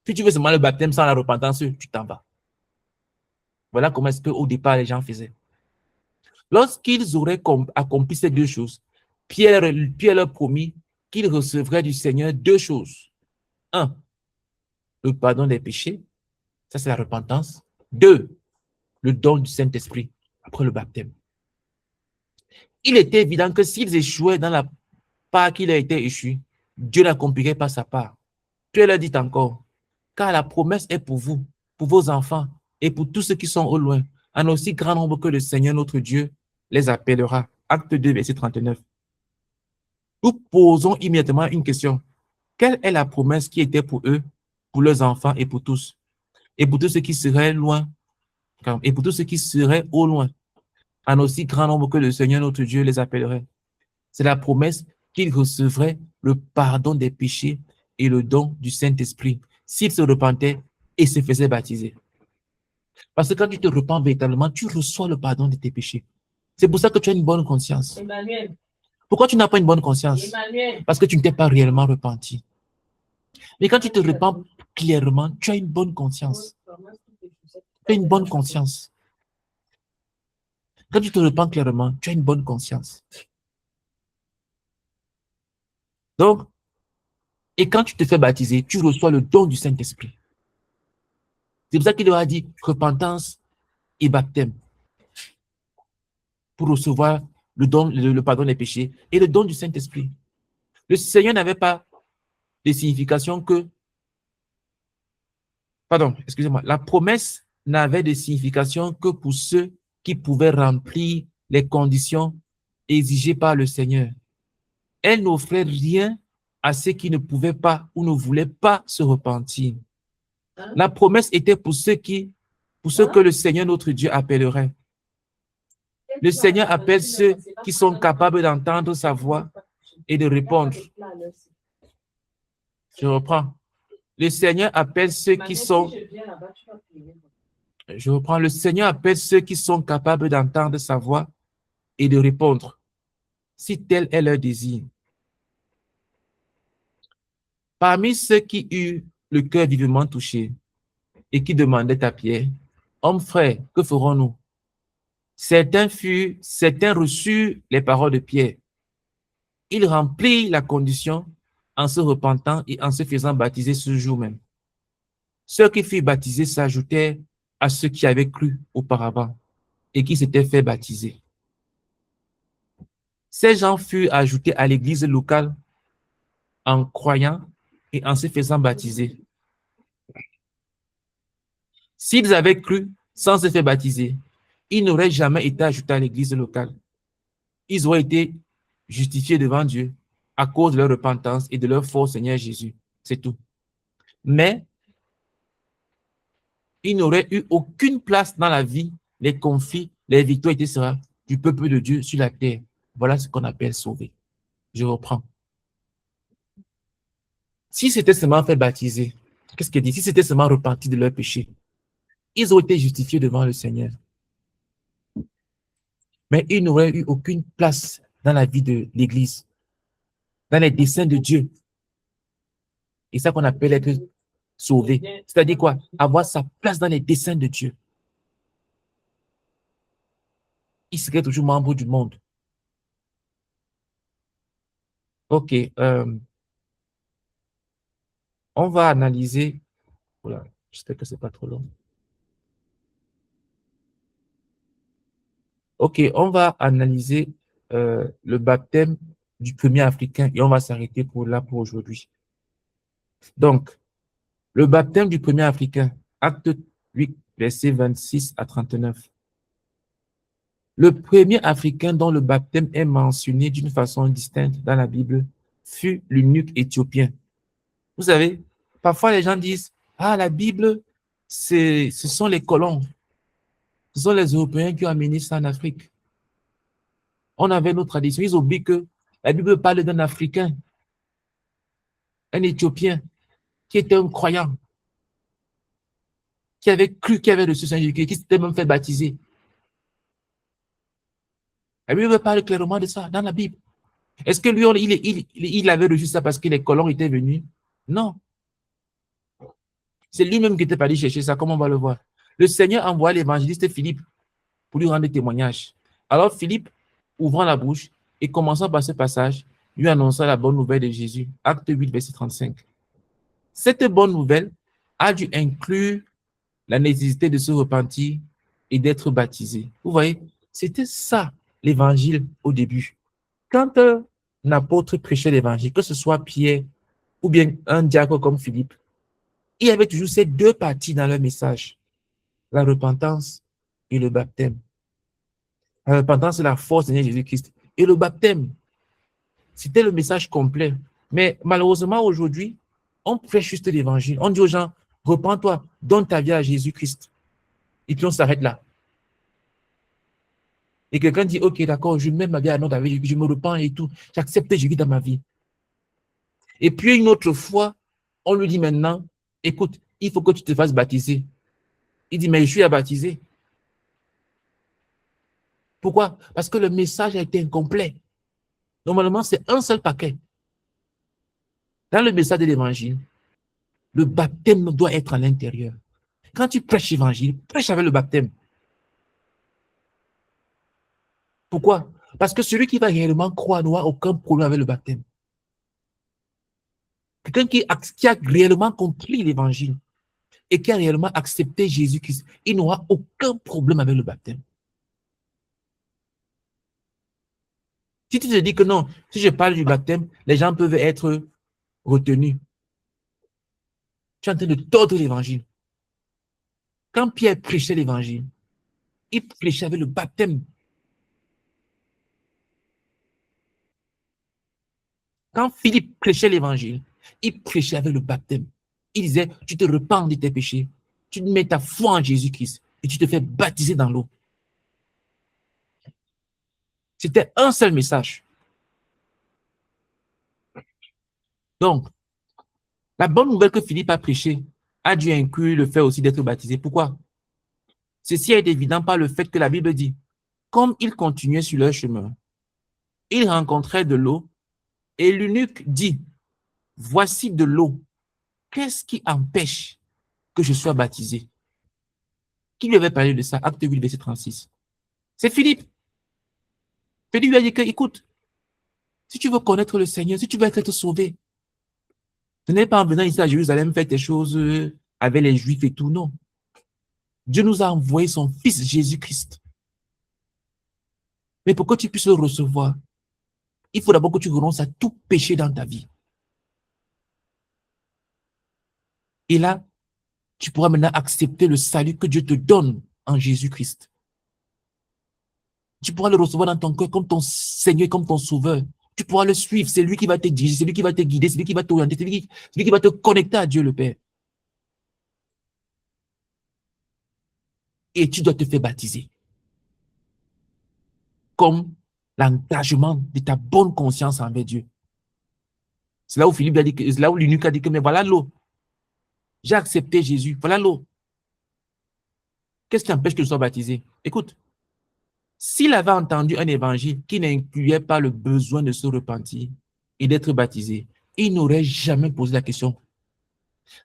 Si tu veux seulement le baptême sans la repentance, tu t'en vas. Voilà comment est-ce qu'au départ, les gens faisaient. Lorsqu'ils auraient accompli ces deux choses, Pierre leur promit qu'ils recevraient du Seigneur deux choses. Un, le pardon des péchés. Ça, c'est la repentance. Deux, le don du Saint-Esprit après le baptême. Il était évident que s'ils échouaient dans la part qu'il a été échu, Dieu n'accomplirait pas sa part. Pierre leur dit encore, car la promesse est pour vous, pour vos enfants et pour tous ceux qui sont au loin, en aussi grand nombre que le Seigneur notre Dieu les appellera. Acte 2, verset 39. Nous posons immédiatement une question. Quelle est la promesse qui était pour eux, pour leurs enfants et pour tous? Et pour tous ceux qui seraient loin, et pour tous ceux qui seraient au loin, en aussi grand nombre que le Seigneur notre Dieu les appellerait. C'est la promesse qu'ils recevraient le pardon des péchés et le don du Saint-Esprit s'ils se repentaient et se faisaient baptiser. Parce que quand tu te repens véritablement, tu reçois le pardon de tes péchés. C'est pour ça que tu as une bonne conscience. Emmanuel. Pourquoi tu n'as pas une bonne conscience? Emmanuel. Parce que tu ne t'es pas réellement repenti. Mais quand tu te repens clairement, tu as une bonne conscience. Tu as une bonne conscience. Quand tu te repens clairement, tu as une bonne conscience. Donc, et quand tu te fais baptiser, tu reçois le don du Saint-Esprit. C'est pour ça qu'il leur a dit repentance et baptême pour recevoir le pardon des péchés et le don du Saint-Esprit. Le Seigneur n'avait pas de signification que, pardon, excusez-moi, la promesse n'avait de signification que pour ceux qui pouvaient remplir les conditions exigées par le Seigneur. Elle n'offrait rien à ceux qui ne pouvaient pas ou ne voulaient pas se repentir. La promesse était pour ceux que le Seigneur notre Dieu appellerait. Le Seigneur appelle ceux qui sont capables d'entendre sa voix et de répondre. Je reprends. Le Seigneur appelle ceux qui sont... Je reprends. Le Seigneur appelle ceux qui sont capables d'entendre sa voix et de répondre, si tel est leur désir. Parmi ceux qui eurent le cœur vivement touché et qui demandaient à Pierre, « Homme frère, que ferons-nous » Certains reçurent les paroles de Pierre. Il remplit la condition en se repentant et en se faisant baptiser ce jour même. Ceux qui furent baptisés s'ajoutèrent à ceux qui avaient cru auparavant et qui s'étaient fait baptiser. Ces gens furent ajoutés à l'église locale en croyant et en se faisant baptiser. S'ils avaient cru sans se faire baptiser, ils n'auraient jamais été ajoutés à l'église locale. Ils auraient été justifiés devant Dieu à cause de leur repentance et de leur foi au Seigneur Jésus. C'est tout. Mais ils n'auraient eu aucune place dans la vie, les conflits, les victoires, etc. du peuple de Dieu sur la terre. Voilà ce qu'on appelle sauver. Je reprends. Si c'était seulement fait baptiser, qu'est-ce qu'il dit? Si c'était seulement repenti de leurs péchés, ils auraient été justifiés devant le Seigneur. Mais ils n'auraient eu aucune place dans la vie de l'Église, dans les desseins de Dieu. Et ça qu'on appelle être sauvé. C'est-à-dire quoi? Avoir sa place dans les desseins de Dieu. Il serait toujours membre du monde. Ok. On va analyser. Voilà, j'espère que ce n'est pas trop long. Ok, on va analyser le baptême du premier Africain et on va s'arrêter pour aujourd'hui. Donc, le baptême du premier Africain, acte 8, versets 26 à 39. Le premier Africain dont le baptême est mentionné d'une façon distincte dans la Bible fut l'eunuque éthiopien. Vous savez, Parfois, les gens disent, ah, la Bible, ce sont les colons. Ce sont les Européens qui ont amené ça en Afrique. On avait nos traditions. Ils oublient que la Bible parle d'un Africain, un Éthiopien, qui était un croyant, qui avait cru qu'il avait reçu Saint-Jésus, qui s'était même fait baptiser. La Bible parle clairement de ça dans la Bible. Est-ce que lui, il avait reçu ça parce que les colons étaient venus? Non. C'est lui-même qui était parti chercher ça, comme on va le voir. Le Seigneur envoie l'évangéliste Philippe pour lui rendre témoignage. Alors Philippe, ouvrant la bouche et commençant par ce passage, lui annonça la bonne nouvelle de Jésus. Acte 8, verset 35. Cette bonne nouvelle a dû inclure la nécessité de se repentir et d'être baptisé. Vous voyez, c'était ça l'évangile au début. Quand un apôtre prêchait l'évangile, que ce soit Pierre ou bien un diacre comme Philippe, il y avait toujours ces deux parties dans leur message, la repentance et le baptême. La repentance, c'est la force de Jésus-Christ. Et le baptême, c'était le message complet. Mais malheureusement, aujourd'hui, on prêche juste l'évangile. On dit aux gens, repens-toi, donne ta vie à Jésus-Christ. Et puis on s'arrête là. Et quelqu'un dit, ok, d'accord, je mets ma vie à notre vie, je me repens et tout. J'accepte Jésus dans ma vie. Et puis une autre fois, on lui dit maintenant, écoute, il faut que tu te fasses baptiser. Il dit, mais je suis à baptiser. Pourquoi? Parce que le message a été incomplet. Normalement, c'est un seul paquet. Dans le message de l'évangile, le baptême doit être à l'intérieur. Quand tu prêches l'évangile, prêche avec le baptême. Pourquoi? Parce que celui qui va réellement croire n'aura aucun problème avec le baptême. Quelqu'un qui a réellement compris l'évangile et qui a réellement accepté Jésus-Christ, il n'aura aucun problème avec le baptême. Si tu te dis que non, si je parle du baptême, les gens peuvent être retenus, tu es en train de tordre l'évangile. Quand Pierre prêchait l'évangile, il prêchait avec le baptême. Quand Philippe prêchait l'évangile, il prêchait avec le baptême. Il disait, tu te repens de tes péchés, tu mets ta foi en Jésus-Christ et tu te fais baptiser dans l'eau. C'était un seul message. Donc, la bonne nouvelle que Philippe a prêchée a dû inclure le fait aussi d'être baptisé. Pourquoi? Ceci est évident par le fait que la Bible dit, comme ils continuaient sur leur chemin, ils rencontraient de l'eau et l'eunuque dit, voici de l'eau. Qu'est-ce qui empêche que je sois baptisé? Qui lui avait parlé de ça? Acte 8, verset 36. C'est Philippe. Philippe lui a dit que, écoute, si tu veux connaître le Seigneur, si tu veux être sauvé, ce n'est pas en venant ici à Jérusalem faire des choses avec les Juifs et tout, non. Dieu nous a envoyé son Fils Jésus-Christ. Mais pour que tu puisses le recevoir, il faut d'abord que tu renonces à tout péché dans ta vie. Et là, tu pourras maintenant accepter le salut que Dieu te donne en Jésus-Christ. Tu pourras le recevoir dans ton cœur comme ton Seigneur, comme ton Sauveur. Tu pourras le suivre. C'est lui qui va te diriger, c'est lui qui va te guider, c'est lui qui va t'orienter, c'est lui qui va te connecter à Dieu le Père. Et tu dois te faire baptiser. Comme l'engagement de ta bonne conscience envers Dieu. C'est là où Philippe a dit que, c'est là où l'eunuque a dit que, mais voilà l'eau. J'ai accepté Jésus. Voilà l'eau. Qu'est-ce qui empêche que je sois baptisé? Écoute, s'il avait entendu un évangile qui n'incluait pas le besoin de se repentir et d'être baptisé, il n'aurait jamais posé la question.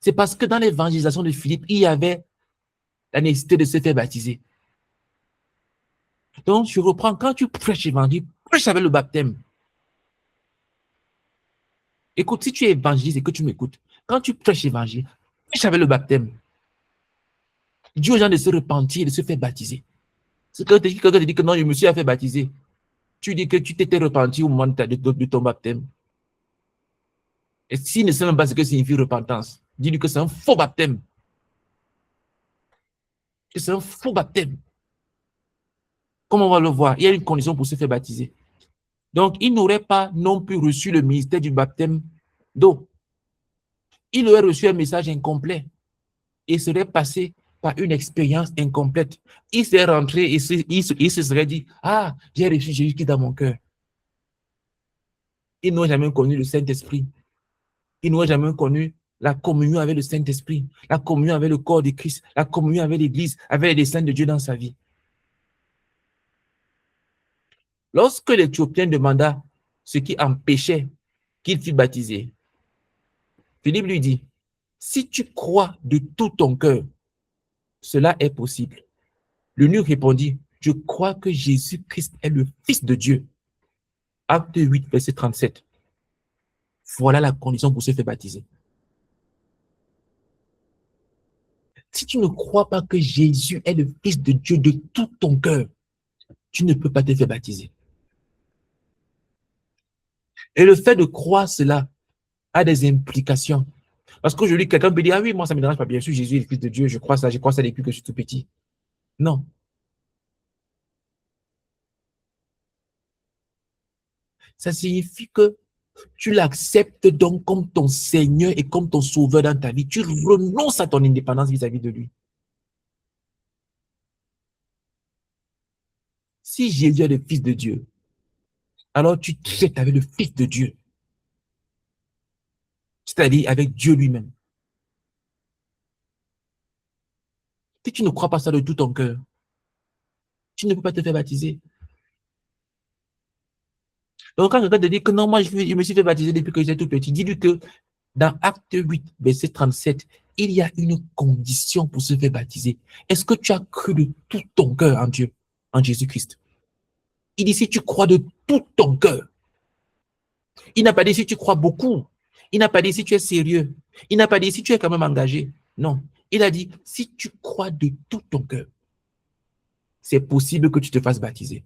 C'est parce que dans l'évangélisation de Philippe, il y avait la nécessité de se faire baptiser. Donc, je reprends, quand tu prêches l'évangile, prêche avec le baptême. Écoute, si tu es évangéliste et que tu m'écoutes, quand tu prêches l'évangile, prêche avec le baptême. Dis aux gens de se repentir et de se faire baptiser. C'est quand quelqu'un te dit que non, je me suis fait baptiser. Tu dis que tu t'étais repenti au moment de ton baptême. Et s'il ne sait même pas ce que signifie repentance, dis-lui que c'est un faux baptême. Que c'est un faux baptême. Comme on va le voir, il y a une condition pour se faire baptiser. Donc, il n'aurait pas non plus reçu le ministère du baptême d'eau. il aurait reçu un message incomplet et serait passé par une expérience incomplète. Il serait rentré et il se serait dit, ah, j'ai reçu Jésus qui est dans mon cœur. Il n'aurait jamais connu le Saint-Esprit. Il n'aurait jamais connu la communion avec le Saint-Esprit, la communion avec le corps de Christ, la communion avec l'Église, avec les saints de Dieu dans sa vie. Lorsque l'Éthiopien demanda ce qui empêchait qu'il fût baptisé, Philippe lui dit, si tu crois de tout ton cœur, cela est possible. L'eunuque répondit, je crois que Jésus-Christ est le Fils de Dieu. Acte 8, verset 37. Voilà la condition pour se faire baptiser. Si tu ne crois pas que Jésus est le Fils de Dieu de tout ton cœur, tu ne peux pas te faire baptiser. Et le fait de croire cela a des implications. Parce qu'aujourd'hui, quelqu'un peut dire, ah oui, moi ça ne me dérange pas, bien sûr, Jésus est le Fils de Dieu, je crois ça depuis que je suis tout petit. Non. Ça signifie que tu l'acceptes donc comme ton Seigneur et comme ton Sauveur dans ta vie. Tu renonces à ton indépendance vis-à-vis de lui. Si Jésus est le Fils de Dieu, alors tu traites avec le Fils de Dieu. C'est-à-dire avec Dieu lui-même. Si tu ne crois pas ça de tout ton cœur, tu ne peux pas te faire baptiser. Donc quand quelqu'un te dit que non, moi je me suis fait baptiser depuis que j'étais tout petit, dis-lui que dans Acte 8, verset 37, il y a une condition pour se faire baptiser. Est-ce que tu as cru de tout ton cœur en Dieu, en Jésus-Christ? Il dit si tu crois de tout ton cœur. Il n'a pas dit si tu crois beaucoup. Il n'a pas dit si tu es sérieux. Il n'a pas dit si tu es quand même engagé. Non. Il a dit si tu crois de tout ton cœur, c'est possible que tu te fasses baptiser.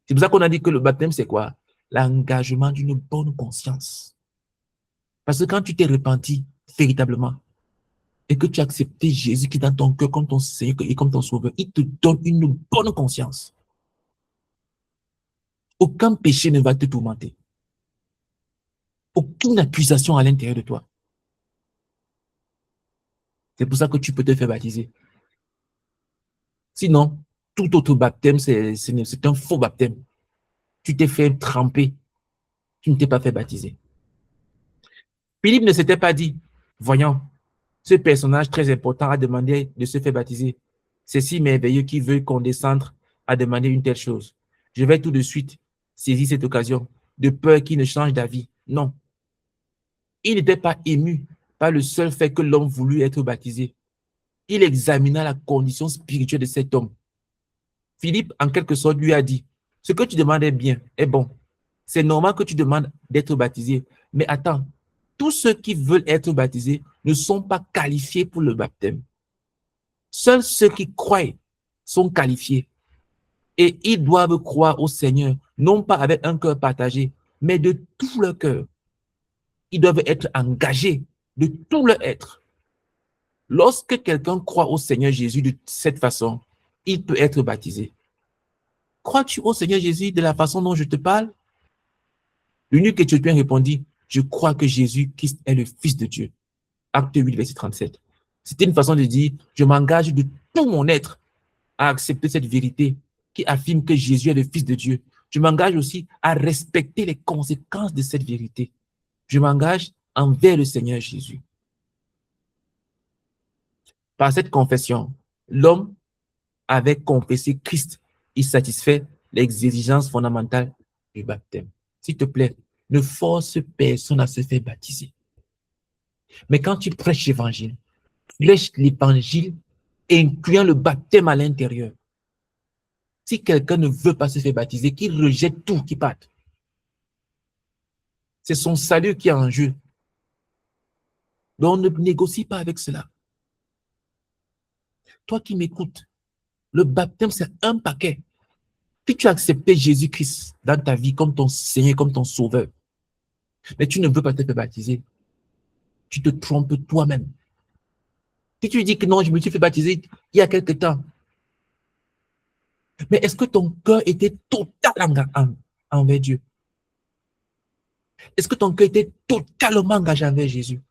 C'est pour ça qu'on a dit que le baptême, c'est quoi? L'engagement d'une bonne conscience. Parce que quand tu t'es repenti véritablement et que tu as accepté Jésus qui est dans ton cœur comme ton Seigneur et comme ton Sauveur, il te donne une bonne conscience. Aucun péché ne va te tourmenter. Aucune accusation à l'intérieur de toi. C'est pour ça que tu peux te faire baptiser. Sinon, tout autre baptême, c'est un faux baptême. Tu t'es fait tremper. Tu ne t'es pas fait baptiser. Philippe ne s'était pas dit, voyons, ce personnage très important a demandé de se faire baptiser. C'est si merveilleux qu'il veut condescendre à demander une telle chose. Je vais tout de suite saisir cette occasion, de peur qu'il ne change d'avis. Non. Il n'était pas ému par le seul fait que l'homme voulut être baptisé. Il examina la condition spirituelle de cet homme. Philippe, en quelque sorte, lui a dit, ce que tu demandes est bien, est bon. C'est normal que tu demandes d'être baptisé. Mais attends, tous ceux qui veulent être baptisés ne sont pas qualifiés pour le baptême. Seuls ceux qui croient sont qualifiés. Et ils doivent croire au Seigneur, non pas avec un cœur partagé, mais de tout leur cœur. Ils doivent être engagés de tout leur être. Lorsque quelqu'un croit au Seigneur Jésus de cette façon, il peut être baptisé. Crois-tu au Seigneur Jésus de la façon dont je te parle? L'eunuque éthiopien répondit, je crois que Jésus-Christ est le Fils de Dieu. Acte 8, verset 37. C'était une façon de dire, je m'engage de tout mon être à accepter cette vérité qui affirme que Jésus est le Fils de Dieu. Je m'engage aussi à respecter les conséquences de cette vérité. Je m'engage envers le Seigneur Jésus. Par cette confession, l'homme avait confessé Christ. Il satisfait les exigences fondamentales du baptême. S'il te plaît, ne force personne à se faire baptiser. Mais quand tu prêches l'évangile incluant le baptême à l'intérieur. Si quelqu'un ne veut pas se faire baptiser, qu'il rejette tout, qu'il parte. C'est son salut qui est en jeu. Donc, ne négocie pas avec cela. Toi qui m'écoutes, le baptême, c'est un paquet. Si tu as accepté Jésus-Christ dans ta vie comme ton Seigneur, comme ton Sauveur, mais tu ne veux pas te faire baptiser, tu te trompes toi-même. Si tu dis que non, je me suis fait baptiser il y a quelque temps, mais est-ce que ton cœur était total envers Dieu? Est-ce que ton cœur était totalement engagé envers Jésus?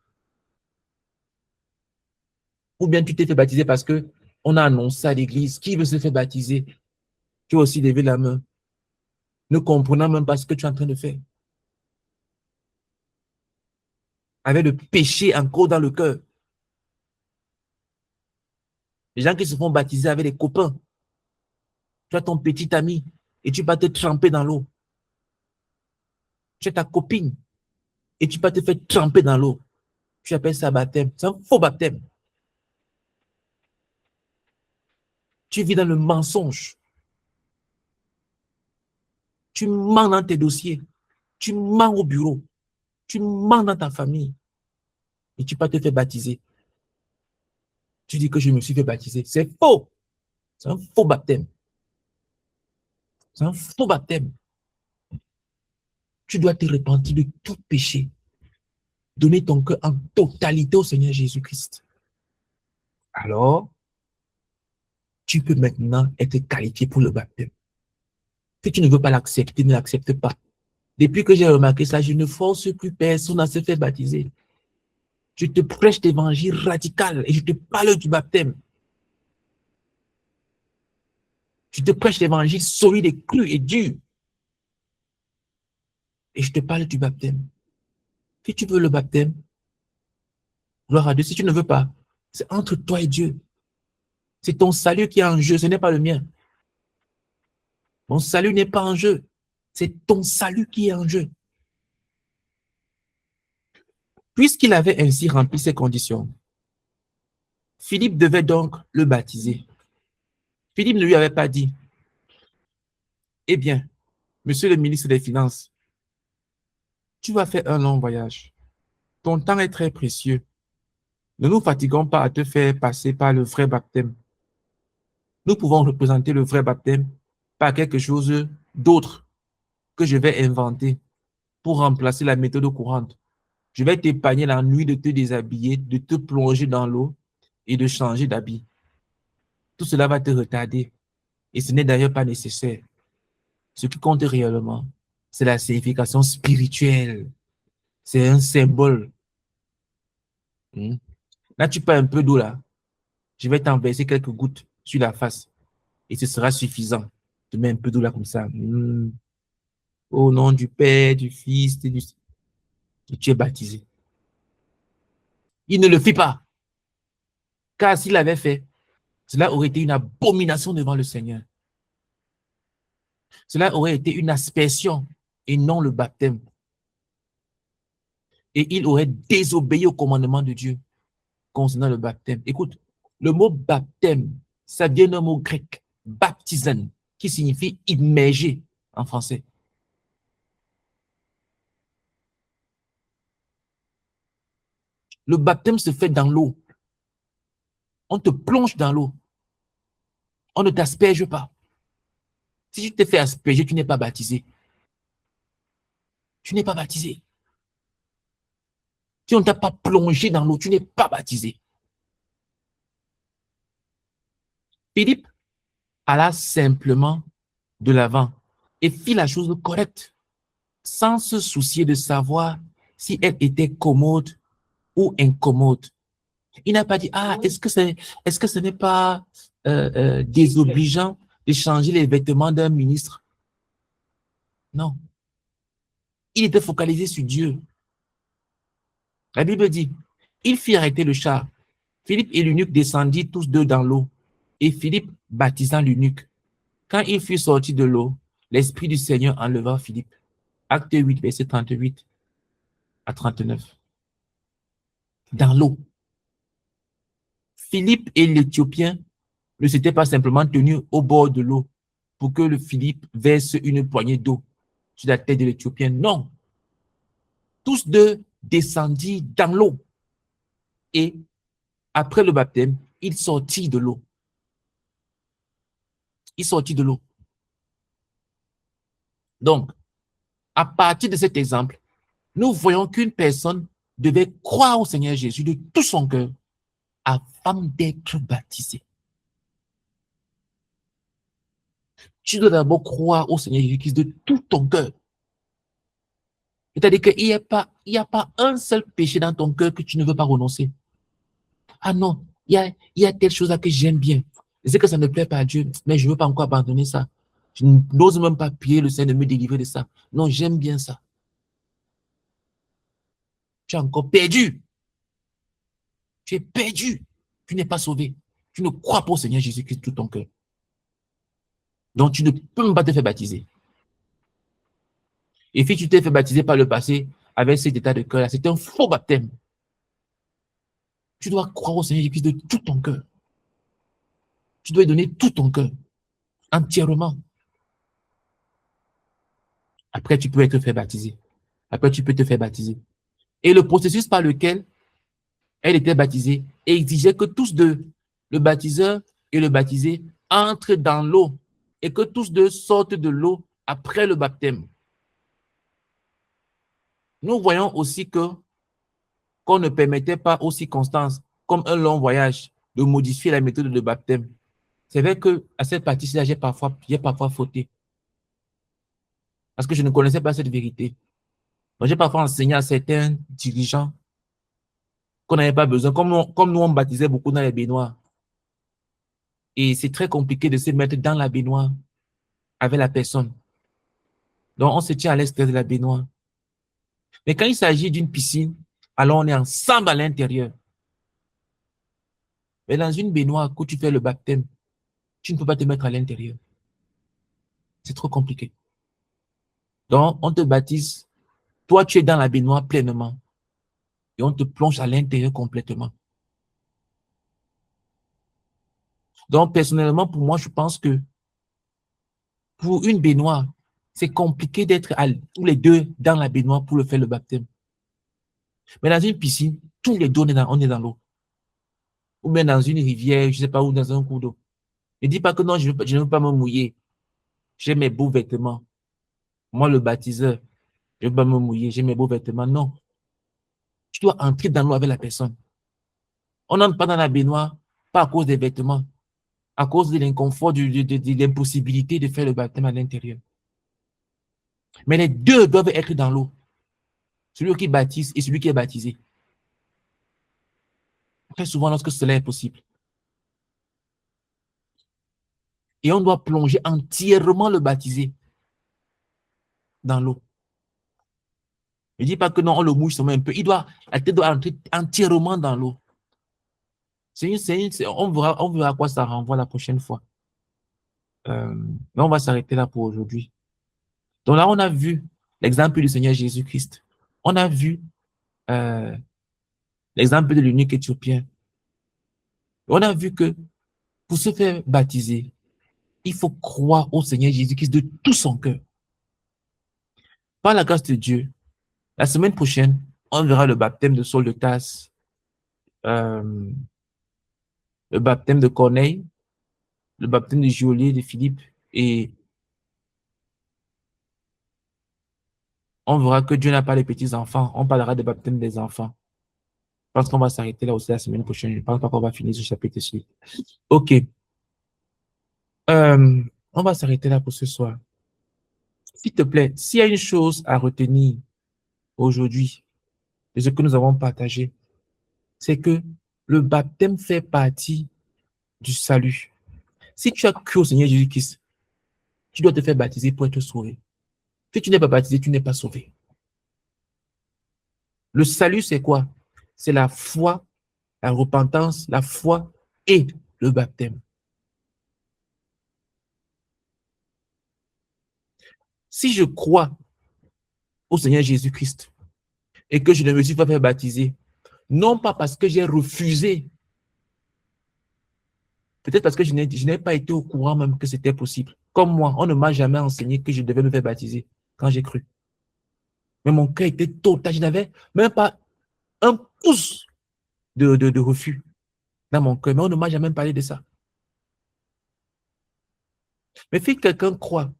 Ou bien tu t'es fait baptiser parce que on a annoncé à l'église qui veut se faire baptiser? Tu as aussi levé la main, ne comprenant même pas ce que tu es en train de faire. Avec le péché encore dans le cœur. Les gens qui se font baptiser avec les copains. Tu as ton petit ami et tu vas te tremper dans l'eau. Tu as ta copine et tu vas te faire tremper dans l'eau. Tu appelles ça baptême. C'est un faux baptême. Tu vis dans le mensonge. Tu mens dans tes dossiers. Tu mens au bureau. Tu mens dans ta famille. Et tu vas te faire baptiser. Tu dis que je me suis fait baptiser. C'est faux. C'est un faux baptême. C'est un faux baptême. Tu dois te repentir de tout péché. Donner ton cœur en totalité au Seigneur Jésus-Christ. Alors, tu peux maintenant être qualifié pour le baptême. Si tu ne veux pas l'accepter, ne l'accepte pas. Depuis que j'ai remarqué ça, je ne force plus personne à se faire baptiser. Je te prêche l'évangile radical et je te parle du baptême. Je te prêche l'évangile solide et cru et dur. Et je te parle du baptême. Si tu veux le baptême, gloire à Dieu. Si tu ne veux pas, c'est entre toi et Dieu. C'est ton salut qui est en jeu, ce n'est pas le mien. Mon salut n'est pas en jeu. C'est ton salut qui est en jeu. Puisqu'il avait ainsi rempli ces conditions, Philippe devait donc le baptiser. Philippe ne lui avait pas dit, eh bien, monsieur le ministre des Finances, tu vas faire un long voyage. Ton temps est très précieux. Ne nous fatiguons pas à te faire passer par le vrai baptême. Nous pouvons représenter le vrai baptême par quelque chose d'autre que je vais inventer pour remplacer la méthode courante. Je vais t'épargner l'ennui de te déshabiller, de te plonger dans l'eau et de changer d'habit. Tout cela va te retarder et ce n'est d'ailleurs pas nécessaire. Ce qui compte réellement, c'est la signification spirituelle. C'est un symbole. Là, tu perds un peu d'eau là. Je vais t'en verser quelques gouttes sur la face et ce sera suffisant. Tu mets un peu d'eau là comme ça. Au nom du Père, du Fils et du... Et tu es baptisé. Il ne le fit pas. Car s'il l'avait fait, cela aurait été une abomination devant le Seigneur. Cela aurait été une aspersion et non le baptême. Et il aurait désobéi au commandement de Dieu concernant le baptême. Écoute, le mot baptême, ça vient d'un mot grec, baptisan, qui signifie immerger en français. Le baptême se fait dans l'eau. On te plonge dans l'eau. On ne t'asperge pas. Si tu te fais asperger, tu n'es pas baptisé. Tu n'es pas baptisé. Si on ne t'a pas plongé dans l'eau, tu n'es pas baptisé. Philippe alla simplement de l'avant et fit la chose correcte, sans se soucier de savoir si elle était commode ou incommode. Il n'a pas dit, ah, est-ce que ce n'est pas désobligeant de changer les vêtements d'un ministre? Non. Il était focalisé sur Dieu. La Bible dit, il fit arrêter le char. Philippe et l'eunuque descendirent tous deux dans l'eau, et Philippe baptisant l'eunuque. Quand il fut sorti de l'eau, l'Esprit du Seigneur enleva Philippe. Acte 8, verset 38 à 39. Dans l'eau. Philippe et l'Éthiopien ne s'étaient pas simplement tenus au bord de l'eau pour que le Philippe verse une poignée d'eau sur la tête de l'Éthiopien. Non. Tous deux descendirent dans l'eau. Et après le baptême, ils sortirent de l'eau. Ils sortirent de l'eau. Donc, à partir de cet exemple, nous voyons qu'une personne devait croire au Seigneur Jésus de tout son cœur avant d'être baptisé. Tu dois d'abord croire au Seigneur Jésus-Christ de tout ton cœur. C'est-à-dire qu'il n'y a pas un seul péché dans ton cœur que tu ne veux pas renoncer. Ah non, il y a telle chose là que j'aime bien. Je sais que ça ne plaît pas à Dieu, mais je ne veux pas encore abandonner ça. Je n'ose même pas prier le Seigneur de me délivrer de ça. Non, j'aime bien ça. Tu es encore perdu. Tu es perdu. Tu n'es pas sauvé. Tu ne crois pas au Seigneur Jésus-Christ de tout ton cœur. Donc, tu ne peux même pas te faire baptiser. Et si tu t'es fait baptiser par le passé avec cet état de cœur-là, c'est un faux baptême. Tu dois croire au Seigneur Jésus-Christ de tout ton cœur. Tu dois lui donner tout ton cœur, entièrement. Après, tu peux être fait baptiser. Après, tu peux te faire baptiser. Et le processus par lequel elle était baptisée exigeait que tous deux, le baptiseur et le baptisé, entrent dans l'eau et que tous deux sortent de l'eau après le baptême. Nous voyons aussi qu'on ne permettait pas aux circonstances, comme un long voyage, de modifier la méthode de baptême. C'est vrai qu'à cette partie-là, j'ai parfois fauté parce que je ne connaissais pas cette vérité. Donc, j'ai parfois enseigné à certains dirigeants qu'on n'avait pas besoin, comme nous, on baptisait beaucoup dans les baignoires. Et c'est très compliqué de se mettre dans la baignoire avec la personne. Donc, on se tient à l'extérieur de la baignoire. Mais quand il s'agit d'une piscine, alors on est ensemble à l'intérieur. Mais dans une baignoire, quand tu fais le baptême, tu ne peux pas te mettre à l'intérieur. C'est trop compliqué. Donc, on te baptise. Toi, tu es dans la baignoire pleinement. Et on te plonge à l'intérieur complètement. Donc, personnellement, pour moi, je pense que pour une baignoire, c'est compliqué d'être tous les deux dans la baignoire pour le faire le baptême. Mais dans une piscine, tous les deux, on est dans l'eau. Ou bien dans une rivière, je ne sais pas où, dans un cours d'eau. Ne dis pas que non, je ne veux pas me mouiller. J'ai mes beaux vêtements. Moi, le baptiseur, je ne veux pas me mouiller. J'ai mes beaux vêtements. Non. Tu dois entrer dans l'eau avec la personne. On n'entre pas dans la baignoire, pas à cause des vêtements, à cause de l'inconfort, de l'impossibilité de faire le baptême à l'intérieur. Mais les deux doivent être dans l'eau. Celui qui baptise et celui qui est baptisé. Très souvent, lorsque cela est possible. Et on doit plonger entièrement le baptisé dans l'eau. Ne dis pas que non, on le mouche seulement un peu. La tête doit entrer entièrement dans l'eau. On verra à quoi ça renvoie la prochaine fois. Mais on va s'arrêter là pour aujourd'hui. Donc là, on a vu l'exemple du Seigneur Jésus-Christ. On a vu l'exemple de l'eunuque éthiopien. On a vu que pour se faire baptiser, il faut croire au Seigneur Jésus-Christ de tout son cœur. Par la grâce de Dieu, la semaine prochaine, on verra le baptême de Saul de Tarse, le baptême de Corneille, le baptême de Joliet, de Philippe, et on verra que Dieu n'a pas les petits-enfants. On parlera du baptême des enfants. Je pense qu'on va s'arrêter là aussi la semaine prochaine. Je ne pense pas qu'on va finir ce chapitre-ci. OK. On va s'arrêter là pour ce soir. S'il te plaît, s'il y a une chose à retenir aujourd'hui de ce que nous avons partagé, c'est que le baptême fait partie du salut. Si tu as cru au Seigneur Jésus-Christ, tu dois te faire baptiser pour être sauvé. Si tu n'es pas baptisé, tu n'es pas sauvé. Le salut, c'est quoi? C'est la foi, la repentance, la foi et le baptême. Si je crois au Seigneur Jésus-Christ et que je ne me suis pas fait baptiser, non pas parce que j'ai refusé, peut-être parce que je n'ai pas été au courant même que c'était possible. Comme moi, on ne m'a jamais enseigné que je devais me faire baptiser quand j'ai cru. Mais mon cœur était total, je n'avais même pas un pouce de refus dans mon cœur, mais on ne m'a jamais parlé de ça. Mais si quelqu'un croit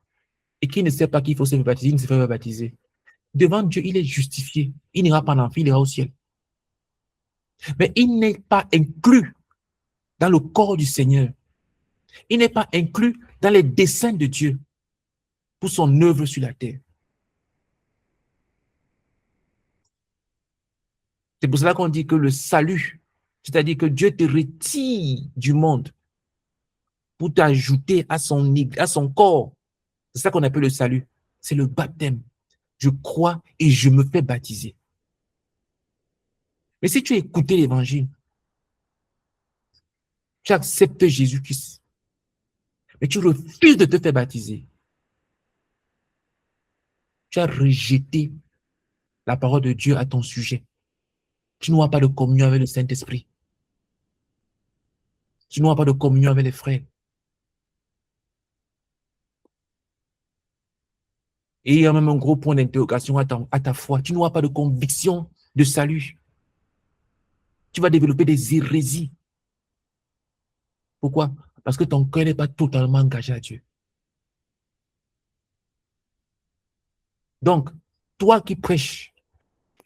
et qui ne sait pas qu'il faut se faire baptiser, il ne se fait pas baptiser, devant Dieu, il est justifié. Il n'ira pas en enfer, il ira au ciel. Mais il n'est pas inclus dans le corps du Seigneur. Il n'est pas inclus dans les desseins de Dieu pour son œuvre sur la terre. C'est pour cela qu'on dit que le salut, c'est-à-dire que Dieu te retire du monde pour t'ajouter à son corps. C'est ça qu'on appelle le salut. C'est le baptême. Je crois et je me fais baptiser. Mais si tu as écouté l'évangile, tu acceptes Jésus-Christ, mais tu refuses de te faire baptiser, tu as rejeté la parole de Dieu à ton sujet. Tu n'auras pas de communion avec le Saint-Esprit. Tu n'auras pas de communion avec les frères. Et il y a même un gros point d'interrogation à ta foi. Tu n'auras pas de conviction de salut. Tu vas développer des hérésies. Pourquoi? Parce que ton cœur n'est pas totalement engagé à Dieu. Donc, toi qui prêches,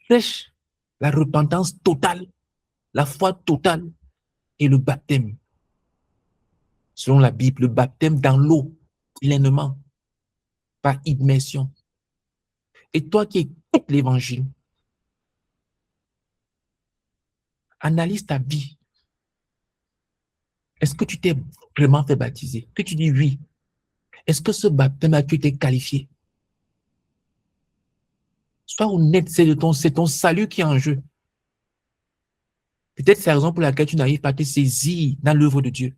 prêche la repentance totale, la foi totale et le baptême. Selon la Bible, le baptême dans l'eau, pleinement, par immersion. Et toi qui écoutes l'évangile, analyse ta vie. Est-ce que tu t'es vraiment fait baptiser? Que tu dis oui. Est-ce que ce baptême a-tu été qualifié? Sois honnête, c'est ton salut qui est en jeu. Peut-être c'est la raison pour laquelle tu n'arrives pas à te saisir dans l'œuvre de Dieu.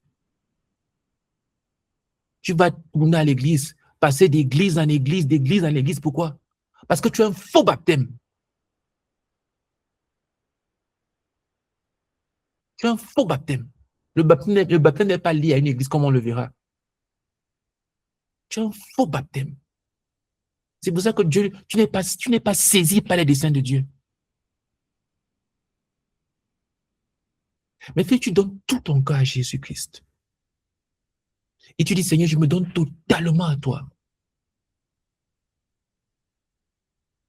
Tu vas tourner à l'église, passer d'église en église, d'église en église. Pourquoi? Parce que tu as un faux baptême. Tu as un faux baptême. Le baptême n'est pas lié à une église comme on le verra. Tu as un faux baptême. C'est pour ça que Dieu, tu n'es pas saisi par les desseins de Dieu. Mais si tu donnes tout ton cœur à Jésus-Christ, et tu dis, Seigneur, je me donne totalement à toi,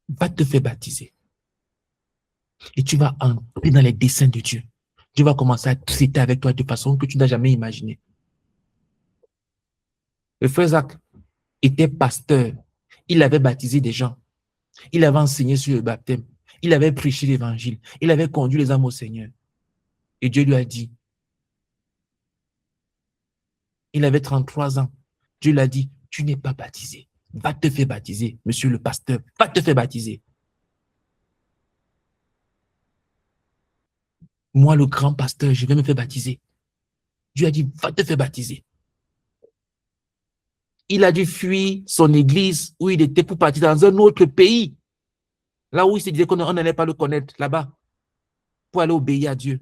va te faire baptiser. Et tu vas entrer dans les desseins de Dieu. Dieu va commencer à traiter avec toi de façon que tu n'as jamais imaginée. Le frère Zach était pasteur. Il avait baptisé des gens. Il avait enseigné sur le baptême. Il avait prêché l'évangile. Il avait conduit les âmes au Seigneur. Et Dieu lui a dit, il avait 33 ans. Dieu lui a dit, tu n'es pas baptisé. Va te faire baptiser, monsieur le pasteur. Va te faire baptiser. Moi, le grand pasteur, je vais me faire baptiser. Dieu a dit, va te faire baptiser. Il a dû fuir son église où il était pour partir dans un autre pays. Là où il se disait qu'on n'allait pas le connaître, là-bas, pour aller obéir à Dieu.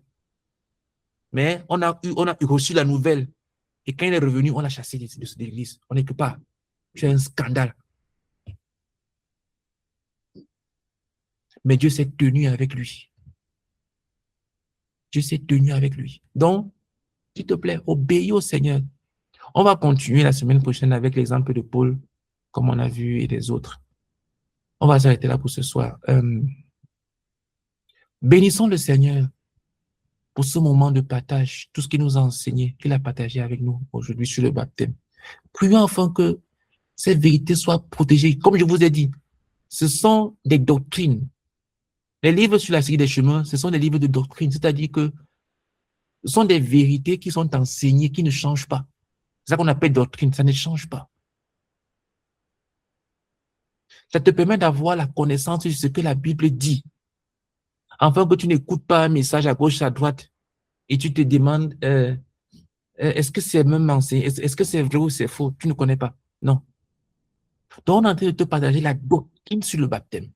Mais on a reçu la nouvelle. Et quand il est revenu, on l'a chassé de cette église. On n'est que pas. C'est un scandale. Mais Dieu s'est tenu avec lui. Dieu s'est tenu avec lui. Donc, s'il te plaît, obéis au Seigneur. On va continuer la semaine prochaine avec l'exemple de Paul, comme on a vu, et des autres. On va s'arrêter là pour ce soir. Bénissons le Seigneur pour ce moment de partage, tout ce qu'il nous a enseigné, qu'il a partagé avec nous aujourd'hui sur le baptême. Prions afin que ces vérités soient protégées. Comme je vous ai dit, ce sont des doctrines. Les livres sur la série des chemins, ce sont des livres de doctrine, c'est-à-dire que ce sont des vérités qui sont enseignées, qui ne changent pas. C'est ça qu'on appelle doctrine, ça ne change pas. Ça te permet d'avoir la connaissance de ce que la Bible dit, afin que tu n'écoutes pas un message à gauche, à droite, et tu te demandes, est-ce que c'est même enseigné, est-ce que c'est vrai ou c'est faux? Tu ne connais pas. Non. Donc, on est en train de te partager la doctrine sur le baptême.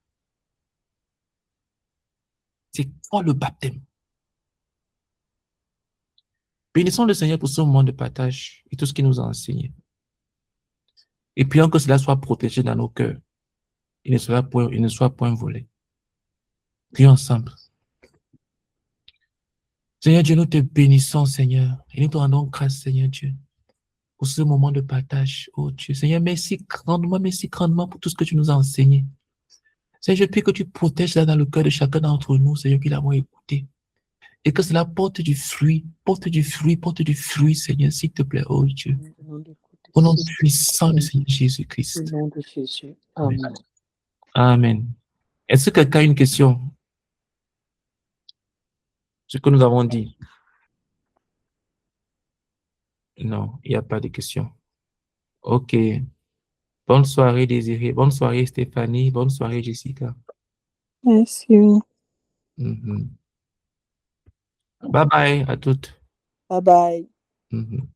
C'est quoi le baptême? Bénissons le Seigneur pour ce moment de partage et tout ce qu'il nous a enseigné. Et prions que cela soit protégé dans nos cœurs. Il ne soit point volé. Prions ensemble. Seigneur Dieu, nous te bénissons, Seigneur. Et nous te rendons grâce, Seigneur Dieu, pour ce moment de partage. Oh Dieu, Seigneur, merci grandement pour tout ce que tu nous as enseigné. Seigneur, je prie que tu protèges ça dans le cœur de chacun d'entre nous, Seigneur, qui l'avons écouté. Et que cela porte du fruit, Seigneur, s'il te plaît, oh Dieu. Au nom puissant du Seigneur Jésus-Christ. Au nom de Jésus. Amen. Amen. Est-ce que quelqu'un a une question? ce que nous avons dit? Non, il n'y a pas de questions. OK. Bonne soirée, Désiré. Bonne soirée, Stéphanie. Bonne soirée, Jessica. Merci. Mhm. Bye bye à toutes. Bye bye. Mhm.